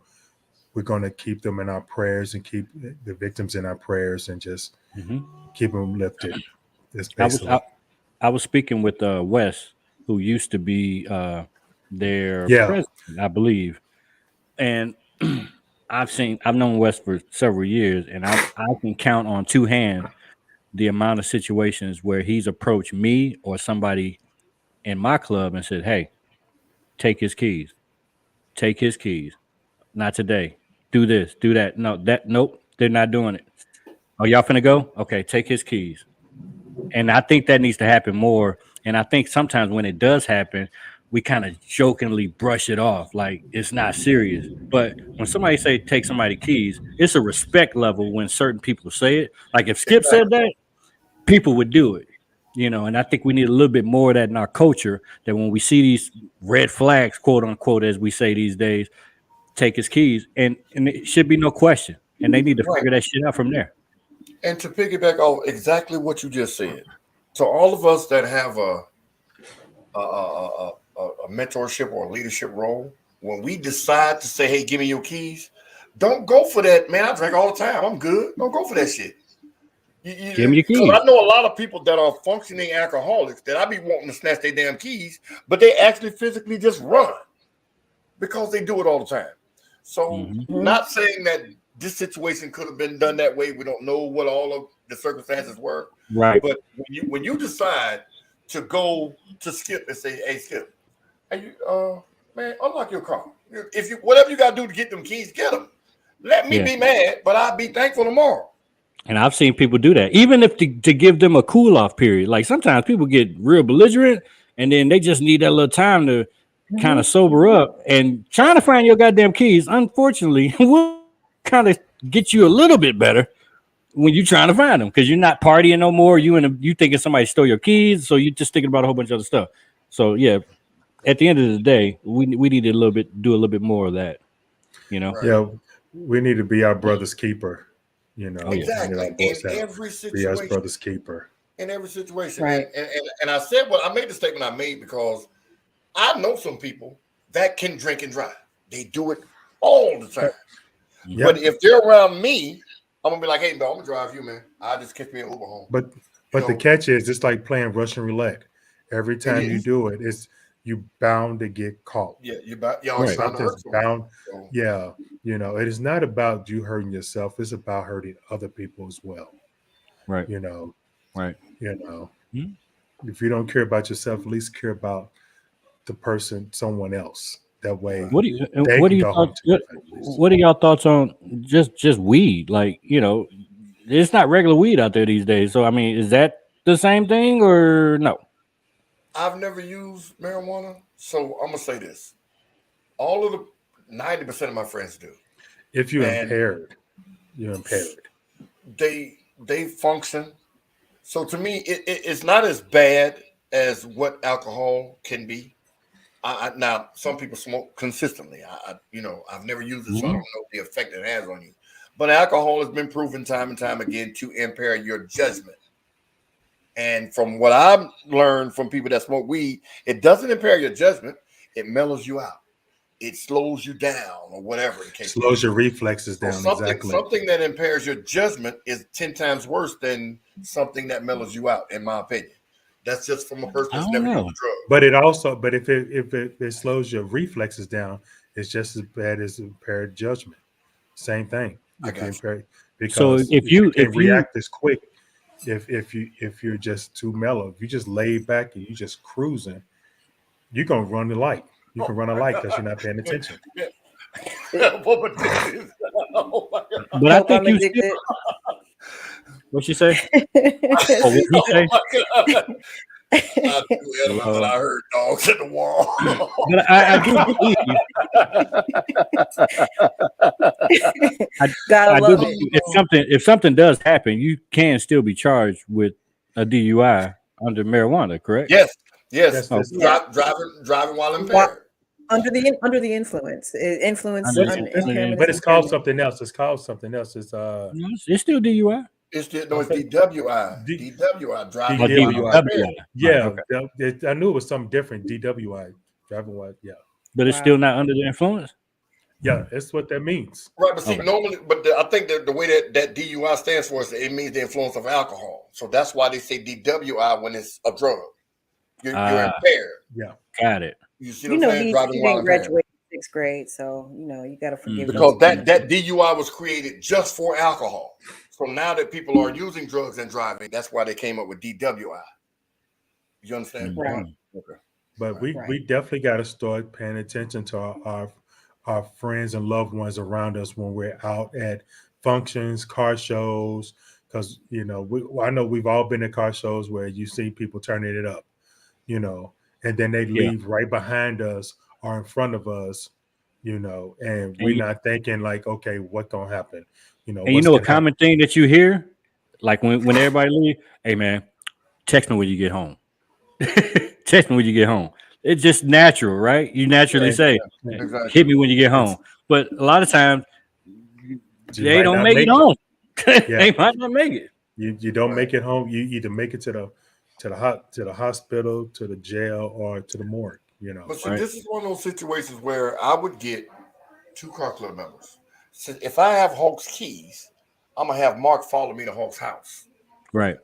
we're gonna keep them in our prayers and keep the victims in our prayers and just keep them lifted. I was speaking with Wes, who used to be their president, I believe, and I've known Wes for several years, and I can count on two hands the amount of situations where he's approached me or somebody in my club and said, "Hey, take his keys, not today. Do this, do that. Nope, they're not doing it. Oh, y'all finna go? Okay, take his keys." And I think that needs to happen more. And I think sometimes when it does happen, we kind of jokingly brush it off like it's not serious. But when somebody say take somebody's keys, it's a respect level when certain people say it. Like if Skip said that, people would do it. And I think we need a little bit more of that in our culture, that when we see these red flags, quote unquote, as we say these days, take his keys. And it should be no question. And they need to figure that shit out from there. And to piggyback off exactly what you just said, to all of us that have a mentorship or a leadership role, when we decide to say, "Hey, give me your keys," don't go for that. Man, I drink all the time. I'm good. Don't go for that shit. Give me your keys. I know a lot of people that are functioning alcoholics that I be wanting to snatch their damn keys, but they actually physically just run because they do it all the time. So, not saying that this situation could have been done that way. We don't know what all of the circumstances were. Right. But when you decide to go to Skip and say, "Hey, Skip, hey, man, unlock your car. If you whatever you got to do to get them keys, get them. Let me be mad, but I'll be thankful tomorrow." And I've seen people do that, even if to give them a cool off period. Like sometimes people get real belligerent, and then they just need that little time to kind of sober up, and trying to find your goddamn keys, unfortunately, will kind of get you a little bit better when you're trying to find them because you're not partying no more. You thinking somebody stole your keys, so you're just thinking about a whole bunch of other stuff. So yeah, at the end of the day, we need to do a little bit more of that. You know, Right. Yeah, we need to be our brother's keeper. You know, Oh, yeah. Exactly. like boys In have, every be our situation. brother's keeper. In every situation. Right. And I said I made the statement I made because I know some people that can drink and drive. They do it all the time. Yeah. But if they're around me, I'm gonna be like, hey, no, I'm gonna drive you, man. I'll just catch me an Uber home. But You the know, catch is it's like playing Russian roulette. Every time you is. do it, it's you bound to get caught. Yeah, you're always Right. bound to hurt Something's someone. bound. So, Yeah, you know, it is not about you hurting yourself. It's about hurting other people as well. right, You know, right. if you don't care about yourself, at least care about the person, someone else. That way, What do you they what do can you go home thought, to their families. what are y'all thoughts on just weed? Like, you know, it's not regular weed out there these days. So I mean, is that the same thing or no? I've never used marijuana, so I'm gonna say this: all of the 90% of my friends do. If you're And impaired, you're impaired. they function. So to me, it's not as bad as what alcohol can be. Now, some people smoke consistently. I've never used it, so I don't know the effect it has on you. But alcohol has been proven time and time again to impair your judgment. And from what I've learned from people that smoke weed, it doesn't impair your judgment. It mellows you out. It slows you down, or whatever the case. Slows your reflexes So down. Exactly. something that impairs your judgment is 10 times worse than something that mellows you out, in my opinion. That's just from a person I that's don't never know. used a drug. But if it slows your reflexes down, it's just as bad as impaired judgment. Same thing. I If got you you. impaired, So because if you can react as quick, if you're just too mellow, if you just laid back and you just cruising, you're gonna run the light. You can run a light because you're not paying attention. Oh my God. but I Help, think I'm you addicted. still what you say? Oh, what you say? Oh my God. I do edibles and I heard dogs at the wall. But I do believe Gotta I do love believe it. if something does happen, you can still be charged with a DUI under marijuana, correct? Yes. That's Driving while impaired. Under the influence, influence, Under the impairment. But is it's called impairment. something else. It's called something else. It's It's still DUI. It's DWI. D- DWI, driving Or while DWI. impaired. yeah. Okay. I knew it was something different. DWI, driving while. Yeah, But it's Wow. still not under the influence. yeah. That's what that means. Right, but see, Okay. normally, I think that the way that DUI stands for is it means the influence of alcohol. So that's why they say DWI when it's a drug. You're impaired. Yeah. Got it. You see You what know, I'm saying? he Driving while didn't impaired. graduate in 6th grade, so you got to forgive him. Because that DUI was created just for alcohol. So now that people are using drugs and driving, that's why they came up with DWI. You understand? Right. Okay. But we Right. definitely got to start paying attention to our friends and loved ones around us when we're out at functions, car shows, because I know we've all been at car shows where you see people turning it up, and then they Yeah. leave right behind us or in front of us, and we're you- not thinking like, okay, what's gonna happen? And what's a gonna common thing that you hear, like when everybody leave, hey man, text me when you get home. Text me when you get home. It's just natural, right? You naturally say, Exactly. hit me when you get home. But a lot of times they might don't not make it make it. home. Yeah. They might not make it. You don't make it home. You either make it to the hospital, to the jail, or to the morgue. But see, Right. this is one of those situations where I would get 2 car club members. So if I have Hulk's keys, I'm gonna have Mark follow me to Hulk's house. Right.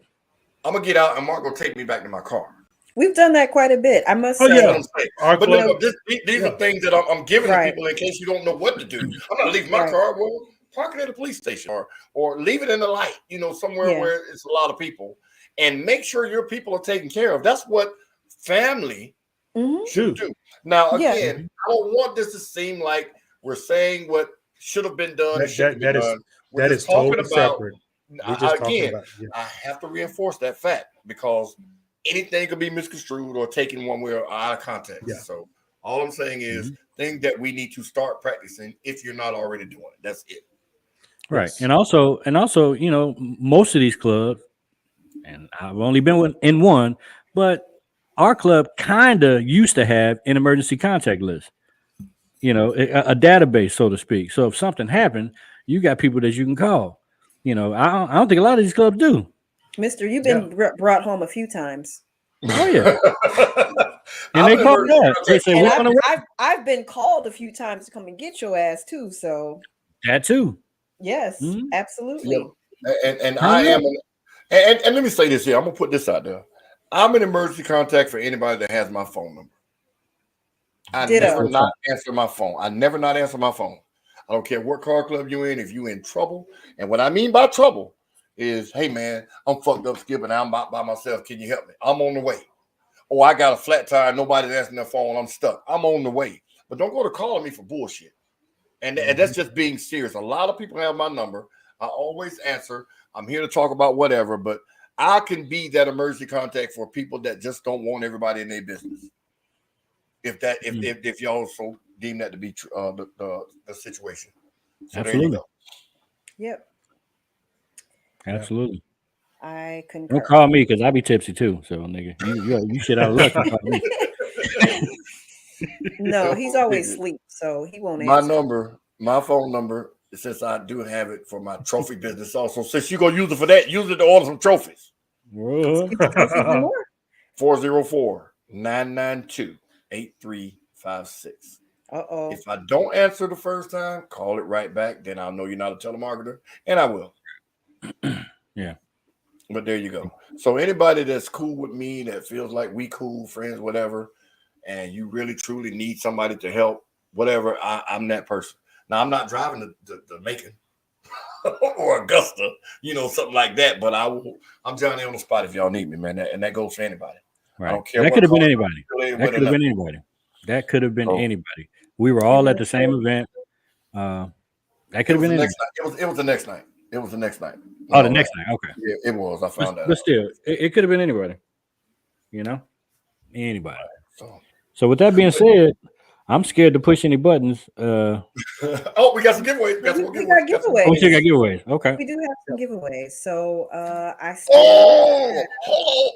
I'm gonna get out and Mark will take me back to my car. We've done that quite a bit, I must Oh, say. That's what yeah. I'm saying. Our But club, these Yeah. are things that I'm giving Right. to people in case you don't know what to do. I'm not leaving my Right. car. Well, park it at a police station or leave it in the light, somewhere Yeah. where it's a lot of people, and make sure your people are taken care of. That's what family Mhm. should do. Now, Yeah. again, I don't want this to seem like we're saying what should have been done. and shouldn't have been done. We're that just is totally talking about. separate. We're just talking Again, about I have to reinforce that fact because anything could be misconstrued or taken one way or out of context. Yeah. So All I'm saying is things that we need to start practicing if you're not already doing it. That's it. Right. Yes. And also, most of these clubs, and I've only been in one, but our club kind of used to have an emergency contact list, a database, so to speak. So if something happened, you got people that you can call. I don't think a lot of these clubs do. Mister, you've been brought home a few times. Oh yeah. And they call that. They say, and I've been called a few times to come and get your ass too. So that too. yes, absolutely. And I am, and let me say this here. I'm gonna put this out there. I'm an emergency contact for anybody that has my phone number. I never not answer my phone. I never not answer my phone. I don't care what car club you're in. If you're in trouble, and what I mean by trouble is, hey man, I'm fucked up, Skip, and I'm by myself. Can you help me? I'm on the way. Oh, I got a flat tire. Nobody's answering their phone. I'm stuck. I'm on the way. But don't go to calling me for bullshit. And that's just being serious. A lot of people have my number. I always answer. I'm here to talk about whatever, but I can be that emergency contact for people that just don't want everybody in their business. If y'all so deem that to be the situation. So absolutely. There you go. Yep. Absolutely. I concur. Don't call me because I be tipsy too. So nigga, you shit out of luck. No, he's always asleep, so he won't answer. My phone number, since I do have it for my trophy business also, since you're gonna use it for that, use it to order some trophies. 404-992-8356. Uh-oh. If I don't answer the first time, call it right back. Then I'll know you're not a telemarketer, and I will. Yeah. But there you go. So anybody that's cool with me, that feels like we cool friends, whatever, and you really truly need somebody to help, whatever, I'm that person. Now I'm not driving the Macon or Augusta, something like that. But I'm Johnny on the spot if y'all need me, man. And that goes for anybody. Right. I don't care. That could have been anybody. That could have been Oh. anybody. We were all at the same event. That could have been anybody. It was the next night. It was the next night. Oh, the next night. Okay. Yeah, it was. I found out. But still, it could have been anybody. Anybody. So with that being said, I'm scared to push any buttons. Oh, we got some giveaways. We got giveaways. Oh, we got giveaways. Okay. We do have some giveaways. So I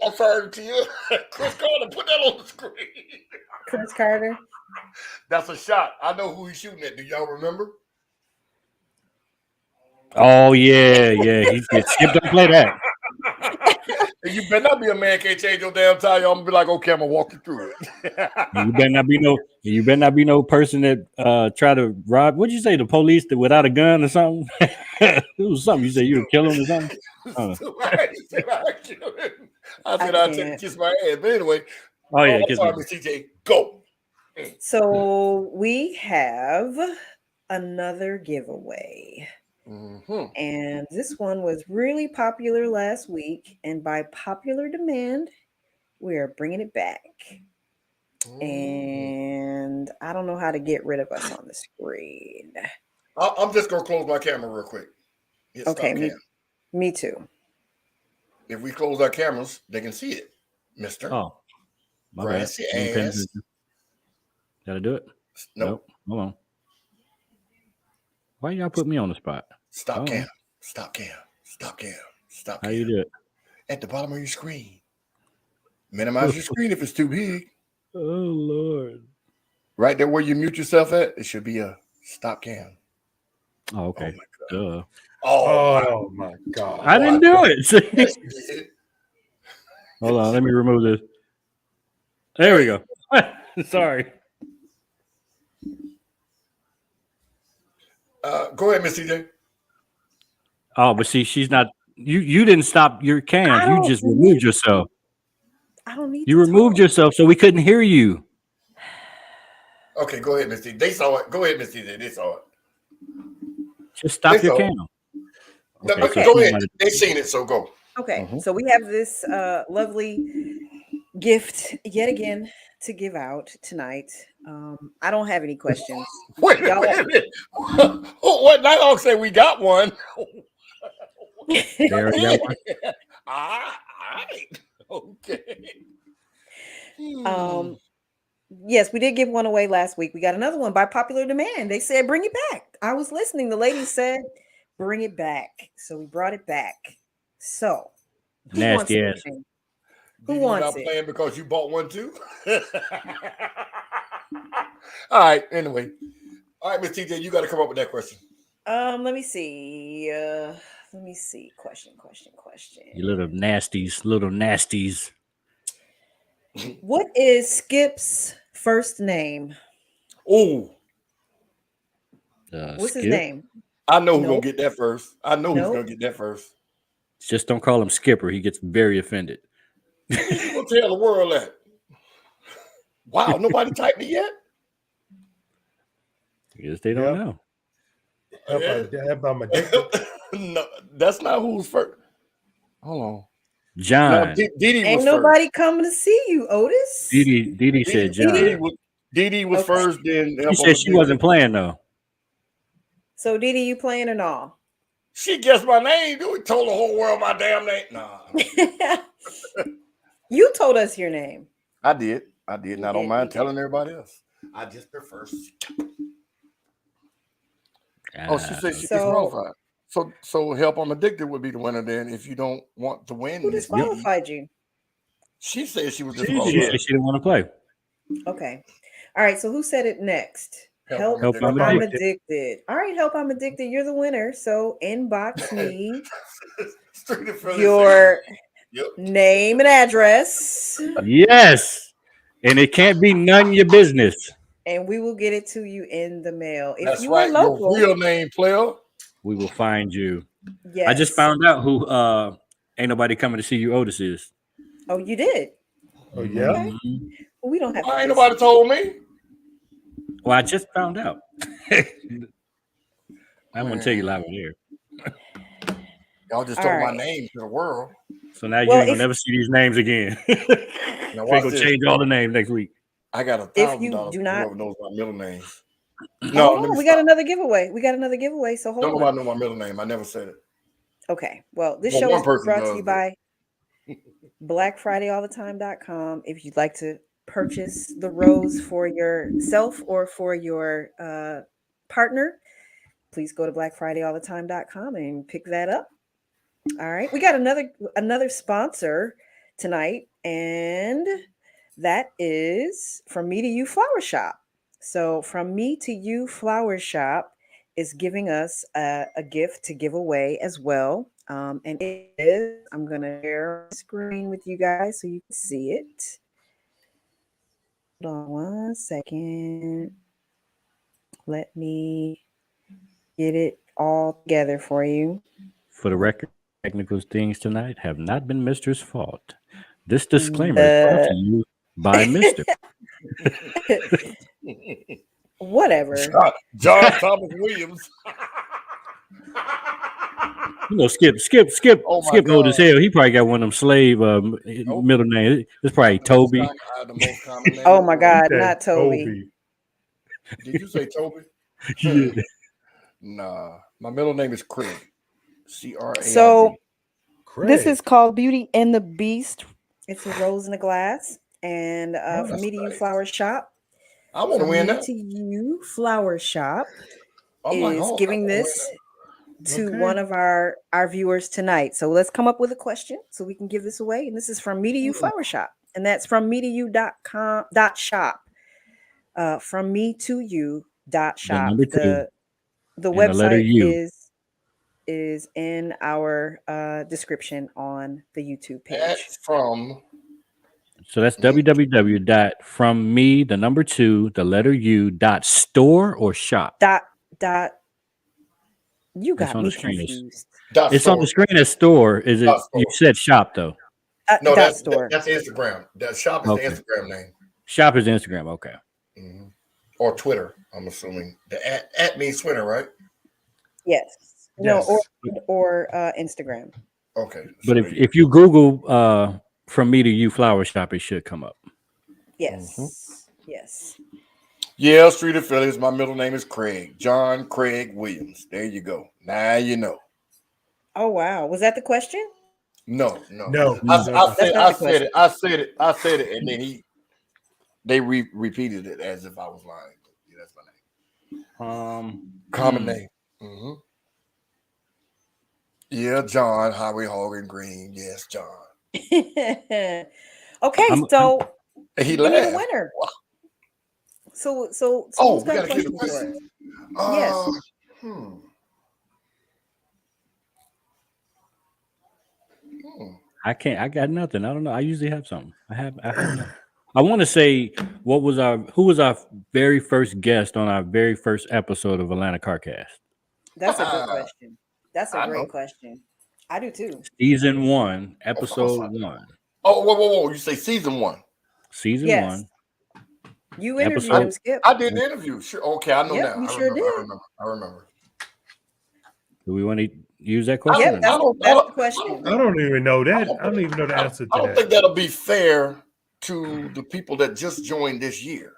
I'm sorry to you. Chris Carter, put that on the screen. Chris Carter. That's a shot. I know who he's shooting at. Do y'all remember? Oh yeah. He Skip don't play that. You better not be a man can't change your damn tire. I'm gonna be like, okay, I'm gonna walk you through it. You better not be no person that try to rob. What'd you say? The police without a gun or something? It was something you said you would kill him or something. I said I'd take a kiss my ass. But anyway, kiss sorry, Miss CJ, go. So we have another giveaway. And this one was really popular last week, and by popular demand, we are bringing it back. And I don't know how to get rid of us on the screen. I'm just gonna close my camera real quick. Okay, me too. If we close our cameras, they can see it, Mister. Oh, my grassy bad. ass. Gotta do it. Nope. Hold on. Why y'all put me on the spot? Stop cam. How you do it? At the bottom of your screen. Minimize your screen if it's too big. Oh Lord. Right there where you mute yourself at, it should be a stop cam. Oh, okay. Oh my God. I didn't do it. Hold on, let me remove this. There we go. Sorry. Go ahead, Miss CJ. Oh, but see, she's not. You didn't stop your cams. You just removed yourself. I don't need. You removed yourself, so we couldn't hear you. Okay, go ahead, Miss CJ. They saw it. Go ahead, Miss CJ. They saw it. Just stop your cam. Okay. Go ahead. They've seen it, so go. Okay, so we have this lovely gift yet again to give out tonight. I don't have any questions. Wait a minute. What Nighthawk said we got one. There we go. All right. Okay. Yes, we did give one away last week. We got another one by popular demand. They said, bring it back. I was listening. The lady said, bring it back. So we brought it back. So who wants Nasty it? ass. Who You're wants not it? playing because you bought one too? All right. Anyway. All right, Miss TJ, you got to come up with that question. Let me see. Question. You little nasties. What is Skip's first name? Oh, What's his Skip. name? I know who's Nope. going to get that first. Who's Nope. going to get that first. Just don't call him Skipper. He gets very offended. What you going to tell the world that? Wow, nobody typed it yet? Because they don't know. How about my dick? No, that's not who's first. Hold on. John. No, Didi was Ain't first. nobody coming to see you, Otis. Didi said John. Didi was Okay. first, then She said she wasn't playing though. So Didi, you playing or no? She guessed my name. We told the whole world my damn name. Nah. You told us your name. I did. I don't did, mind you telling everybody else. I just prefer. Oh, she said she disqualified. So Help I'm Addicted would be the winner then if you don't want to win. Who disqualified you? She said she was She disqualified. said she didn't want to play. Okay. All right. So who said it next? Help I'm I'm Addicted. addicted. All right, Help I'm Addicted. You're the winner. So inbox me your name and address, Yes. And it can't be none of your business. and we will get it to you in the mail. If That's you right. are local, Your real name, player. We will find you. yes. I just found out who ain't nobody coming to see you Otis is. Oh, you did? Oh yeah. Okay. Well, we don't have Why to ain't nobody told me? Well, I just found out. I'm gonna tell you live here. Y'all just All told my right. name to the world. So now you Well, ain't gonna never see these names again. Now We're watch gonna this. change all the names next week. I got If you $1,000 do for not- whoever knows my middle name. Oh, No, hold let on. me We got stop. another giveaway. So hold Don't on. nobody know my middle name. I never said it. Okay. Well, this Well, show one is person brought to does, you but- by BlackFridayAllTheTime.com. If you'd like to purchase the rose for yourself or for your partner, please go to BlackFridayAllTheTime.com and pick that up. All right. We got another sponsor tonight, and that is From Me to You Flower Shop. So From Me to You Flower Shop is giving us a gift to give away as well. And it is, I'm going to share the screen with you guys so you can see it. Hold on one second. Let me get it all together for you. For the record, technical things tonight have not been Mister's fault. This disclaimer is brought to you by Mister. Whatever. John Thomas Williams. You know, Skip Oh my old as God. hell. He probably got one of them slave middle names. It's probably Toby. The most common name Oh in my the world. God, not Toby. Did you say Toby? Yeah. Nah. My middle name is Craig. C-R-A-I-G. So Craig. this is called Beauty and the Beast. It's a rose in a glass. And From that's Me to You nice. Flower Shop. I want to From win Me that. to You Flower Shop I'm like, is oh, I giving wanna win this that. to Okay. one of our viewers tonight. So let's come up with a question so we can give this away. And this is From Me to You Flower Shop. And that's from me to you.com.shop. From me to you.shop. number two. The And the letter website U. is in our description on the YouTube page. That's from So that's www.fromme2.store or shop. Dot. You It's got on me the screen. confused. dot It's store. on the screen as store. Is it? Dot store. You said shop though. No, dot that's store. that's Instagram. That shop is Okay. the Instagram name. Shop is Instagram. Okay. Mhm. Or Twitter, I'm assuming. The at means Twitter, right? Yes. Yes. No, or Instagram. Okay. But So if you Google From Me to You Flower Shop, it should come up. Yes. Mm-hmm. Yes. yeah, Street of Phillies. My middle name is Craig. John Craig Williams. There you go. Now you know. Oh wow. Was that the question? No. No. I That's not the said it, and then he they repeated it as if I was lying. Yeah, that's my name. Common name. Mm-hmm. Yeah, John, Highway Hog and Green. Yes, John. Okay, so He give me laughed. the winner. Wow. So Oh, who's we got a gotta get the question for question. us? Yes. I can't. I got nothing. I don't know. I usually have something. I have nothing. I want to say who was our very first guest on our very first episode of Atlanta Carcast? That's a good question. That's a I great know. question. I do too. Season 1, Of episode course I do. 1. Oh, whoa. You say season 1. Season Yes. 1. You interviewed Episode- him, Skip. I did the interview. Sure. Okay, I know Yep, now. you I sure remember. did. I remember. Do we want to use that question? Yep, or that's not? the question. I don't even know that. I don't even know the answer to I don't that. think that'll be fair to the people that just joined this year.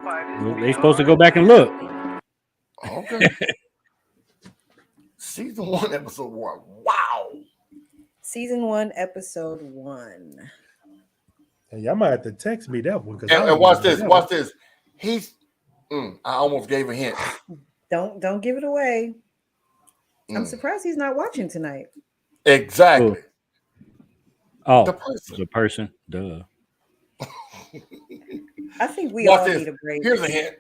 Well, they supposed to go back and look. Okay. Season 1, episode 1. Wow. Season 1, episode 1. Hey, y'all might have to text me that one. And watch this. Watch this. He's. I almost gave a hint. Don't give it away. I'm Mm. surprised he's not watching tonight. Exactly. Oh, The person. the person. Duh. I think we Watch all this. need a break. Here's a hint.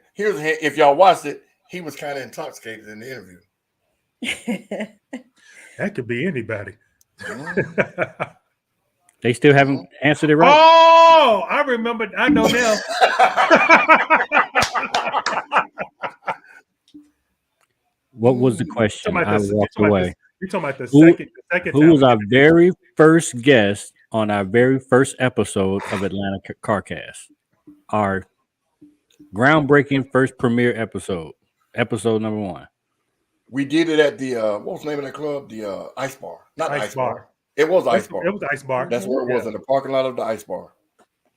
If y'all watched it, he was kind of intoxicated in the interview. That could be anybody. They still haven't answered it right. Oh, I remember. I know now. What was the question? I walked away. You're talking about the Who- second Who time was we our did it. very first guest on our very first episode of Atlanta Carcast? Our groundbreaking first premiere episode number 1. We did it at the what was the name of that club? The Ice Bar. Not the Ice Ice Bar. Bar. It was Ice Bar. It was Ice Bar. That's where it was, in the parking lot of the Ice Bar.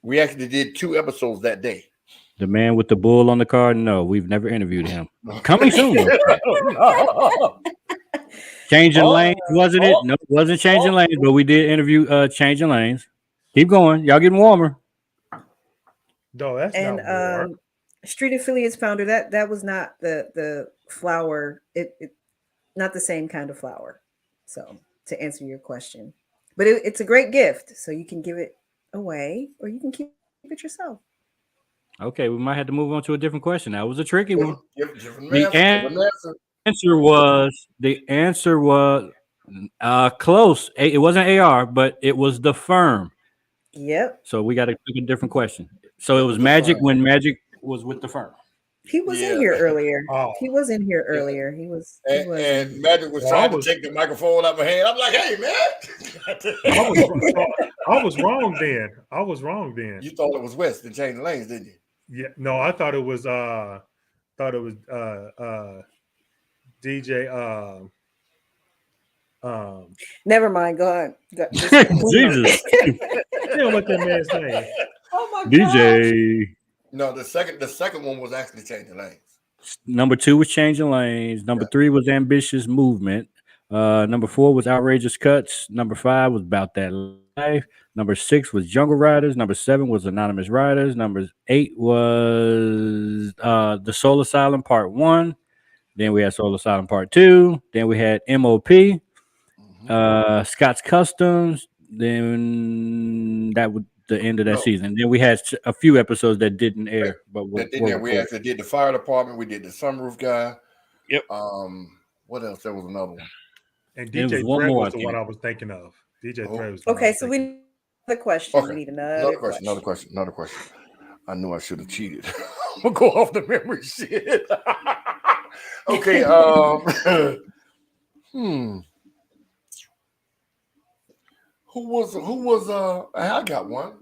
We actually did 2 episodes that day. The man with the bull on the card? No, we've never interviewed him. Coming soon. Changing lanes, wasn't it? No, it wasn't changing lanes, but we did interview Changing Lanes. Keep going. Y'all getting warmer. No, that's And not war. Street Affiliates founder, that was not the flower. It not the same kind of flower. So to answer your question, but it's a great gift. So you can give it away or you can keep it yourself. Okay, we might have to move on to a different question. That was a tricky one. Different The answer. answer was close. It wasn't AR, but it was the firm. Yep. So we got to pick a different question. So it was Magic when Magic was with the firm. He was in here earlier. Oh. He was in here earlier. He was. And Magic was trying to take the microphone out of my hand. I'm like, hey, man. I was wrong then. You thought it was West and changed lanes, didn't you? Yeah, no, I thought it was DJ Never mind. Go on. Jesus. you know what that man's name. Oh my god. DJ. No, the second one was actually changing lanes. Number 2 was Changing Lanes. Number 3 was Ambitious Movement. Number 4 was Outrageous Cuts. Number 5 was About That Life. Number 6 was Jungle Riders. Number 7 was Anonymous Riders. Number 8 was The Soul Asylum Part 1. Then we had Soul Asylum Part 2. Then we had MOP. Scott's Customs. Then that was the end of that season. Then we had a few episodes that didn't air. But We actually did the fire department. We did the sunroof guy. Yep. What else? There was another one. And There was DJ one Thread more, was the I one think. I was thinking of. DJ Oh. Thread was the one I Okay, was so thinking we need another question. Okay. We need another question. Another question. I knew I should have cheated. I'm gonna go off the memory shit. Okay. Who was I got one.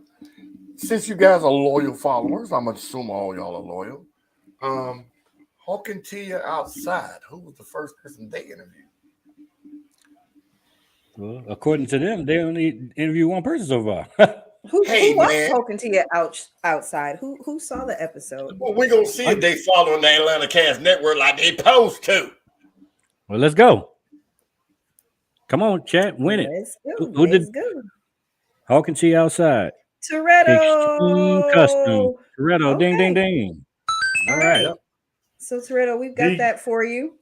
Since you guys are loyal followers, I'm gonna assume all y'all are loyal. Hawk and Tia outside. Who was the first person they interviewed? Well, according to them, they only interviewed one person so far. Who watched man. Talking to You outside? Who saw the episode? Well, we're gonna see if they following the Atlanta Cast Network like they supposed to. Well, let's go. Come on, chat, win it. Let's go. Who did- Let's go. Hawk and T outside. Extreme Custom. Toretto. Toretto, ding, ding, Okay. ding. All All right. right. So Toretto, we've got D. that for you.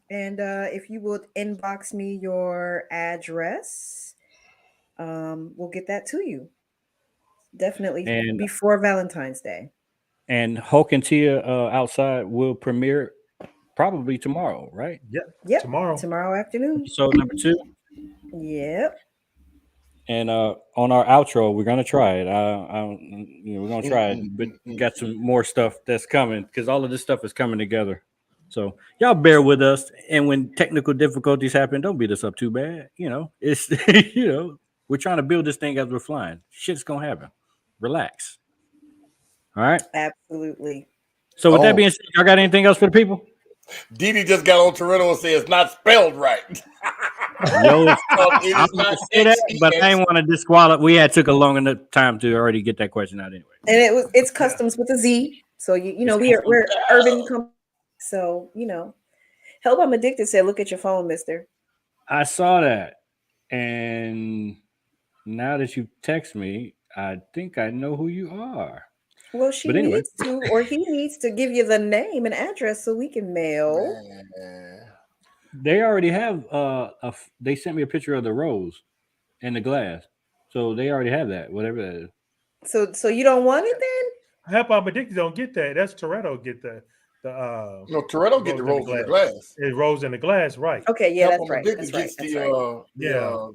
And if you would inbox me your address, we'll get that to you. Definitely And before Valentine's Day. Hulk and Tia outside will premiere probably tomorrow, right? Yep. Tomorrow Afternoon. Episode number 2. Yep. And on our outro, we're gonna try it. We're gonna try it, but we got some more stuff that's coming because all of this stuff is coming together. So y'all bear with us, and when technical difficulties happen, don't beat us up too bad. It's we're trying to build this thing as we're flying. Shit's gonna happen. Relax. All right. Absolutely. So with that Oh. being said, y'all got anything else for the people? Didi just got on Toretto and said it's not spelled right. Yo, It I is was gonna not say that, but I XEX. didn't want to disqualify. We had took a long enough time to already get that question out anyway. And it's customs with a Z. So we're urban company. So Help I'm Addicted said, look at your phone, mister. I saw that, and now that you text me, I think I know who you are. Well, she But anyway. needs to, or he needs to give you the name and address so we can mail. Man. They already have they sent me a picture of the rose and the glass, so they already have that. Whatever that is. So you don't want it then? Help I'm Addicted don't get that. That's Toretto get the No, Toretto get the rose in the glass. It rolls in the glass, right? Okay, yeah, Help that's I'm right. Addicted That's right. gets That's the right.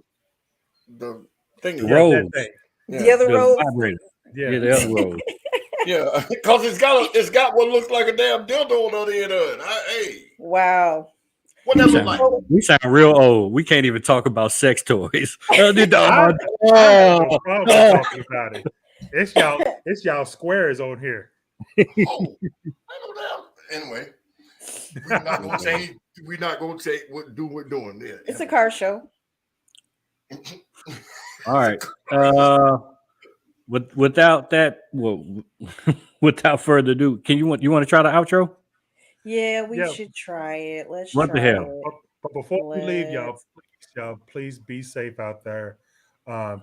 the thing. The Yeah, rose. that thing. The other The rose. vibrator. Yeah. Yeah, the other rose. Yeah, because it's got what looks like a damn dildo on the other end of it. Hey, Wow. what that look like? We sound real old. We can't even talk about sex toys. I have no problem talking about it. It's y'all squares on here. Oh, I know that. Anyway, we're not gonna change. We're not gonna take what we're doing there. It's a car show. All right. Without that, without further ado, you want to try the outro? Yeah, we Yeah. should try it. Let's What the try hell? it. But before we leave, y'all, please be safe out there.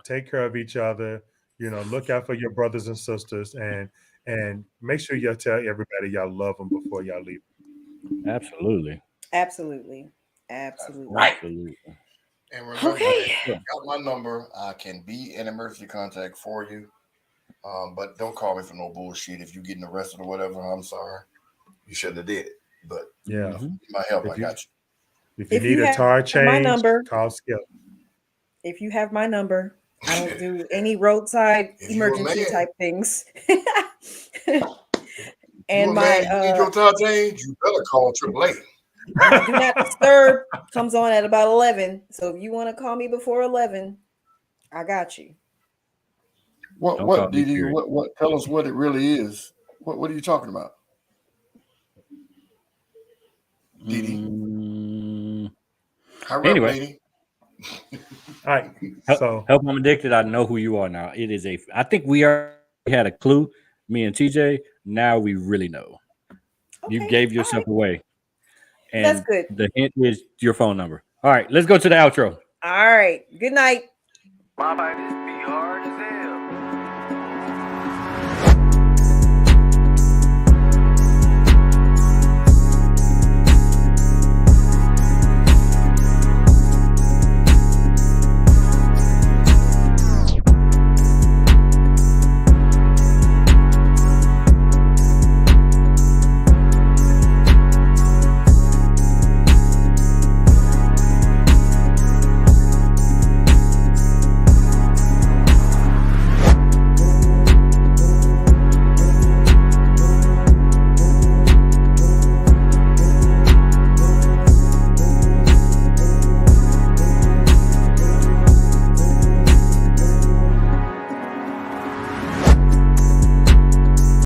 Take care of each other. Look out for your brothers and sisters, and make sure y'all tell everybody y'all love them before y'all leave. Absolutely. Absolutely. Absolutely. Right. Absolutely. And remember, Okay. you got my number. I can be an emergency contact for you. But don't call me for no bullshit. If you're getting arrested or whatever, I'm sorry. You shouldn't have did it. But Yeah. my help, If I you- got you. If you If need you a have tire my change, number- call Skip. If you have my number, I don't do any roadside If you a emergency man- type things. You And a my man, you need your tire change, you better call AAA. do not disturb comes on at about 11. So if you want to call me before 11, I got you. What Don't call what me Didi? period. What tell us what it really is. What are you talking about? Didi. Hurry Anyway. up, lady. All right. So Help I'm Addicted. I know who you are now. It is I think we had a clue, me and TJ. Now we really know. You Okay, gave all yourself right. away. And That's good. the hint is your phone number. All right, let's go to the outro. All right. Good night. Bye bye.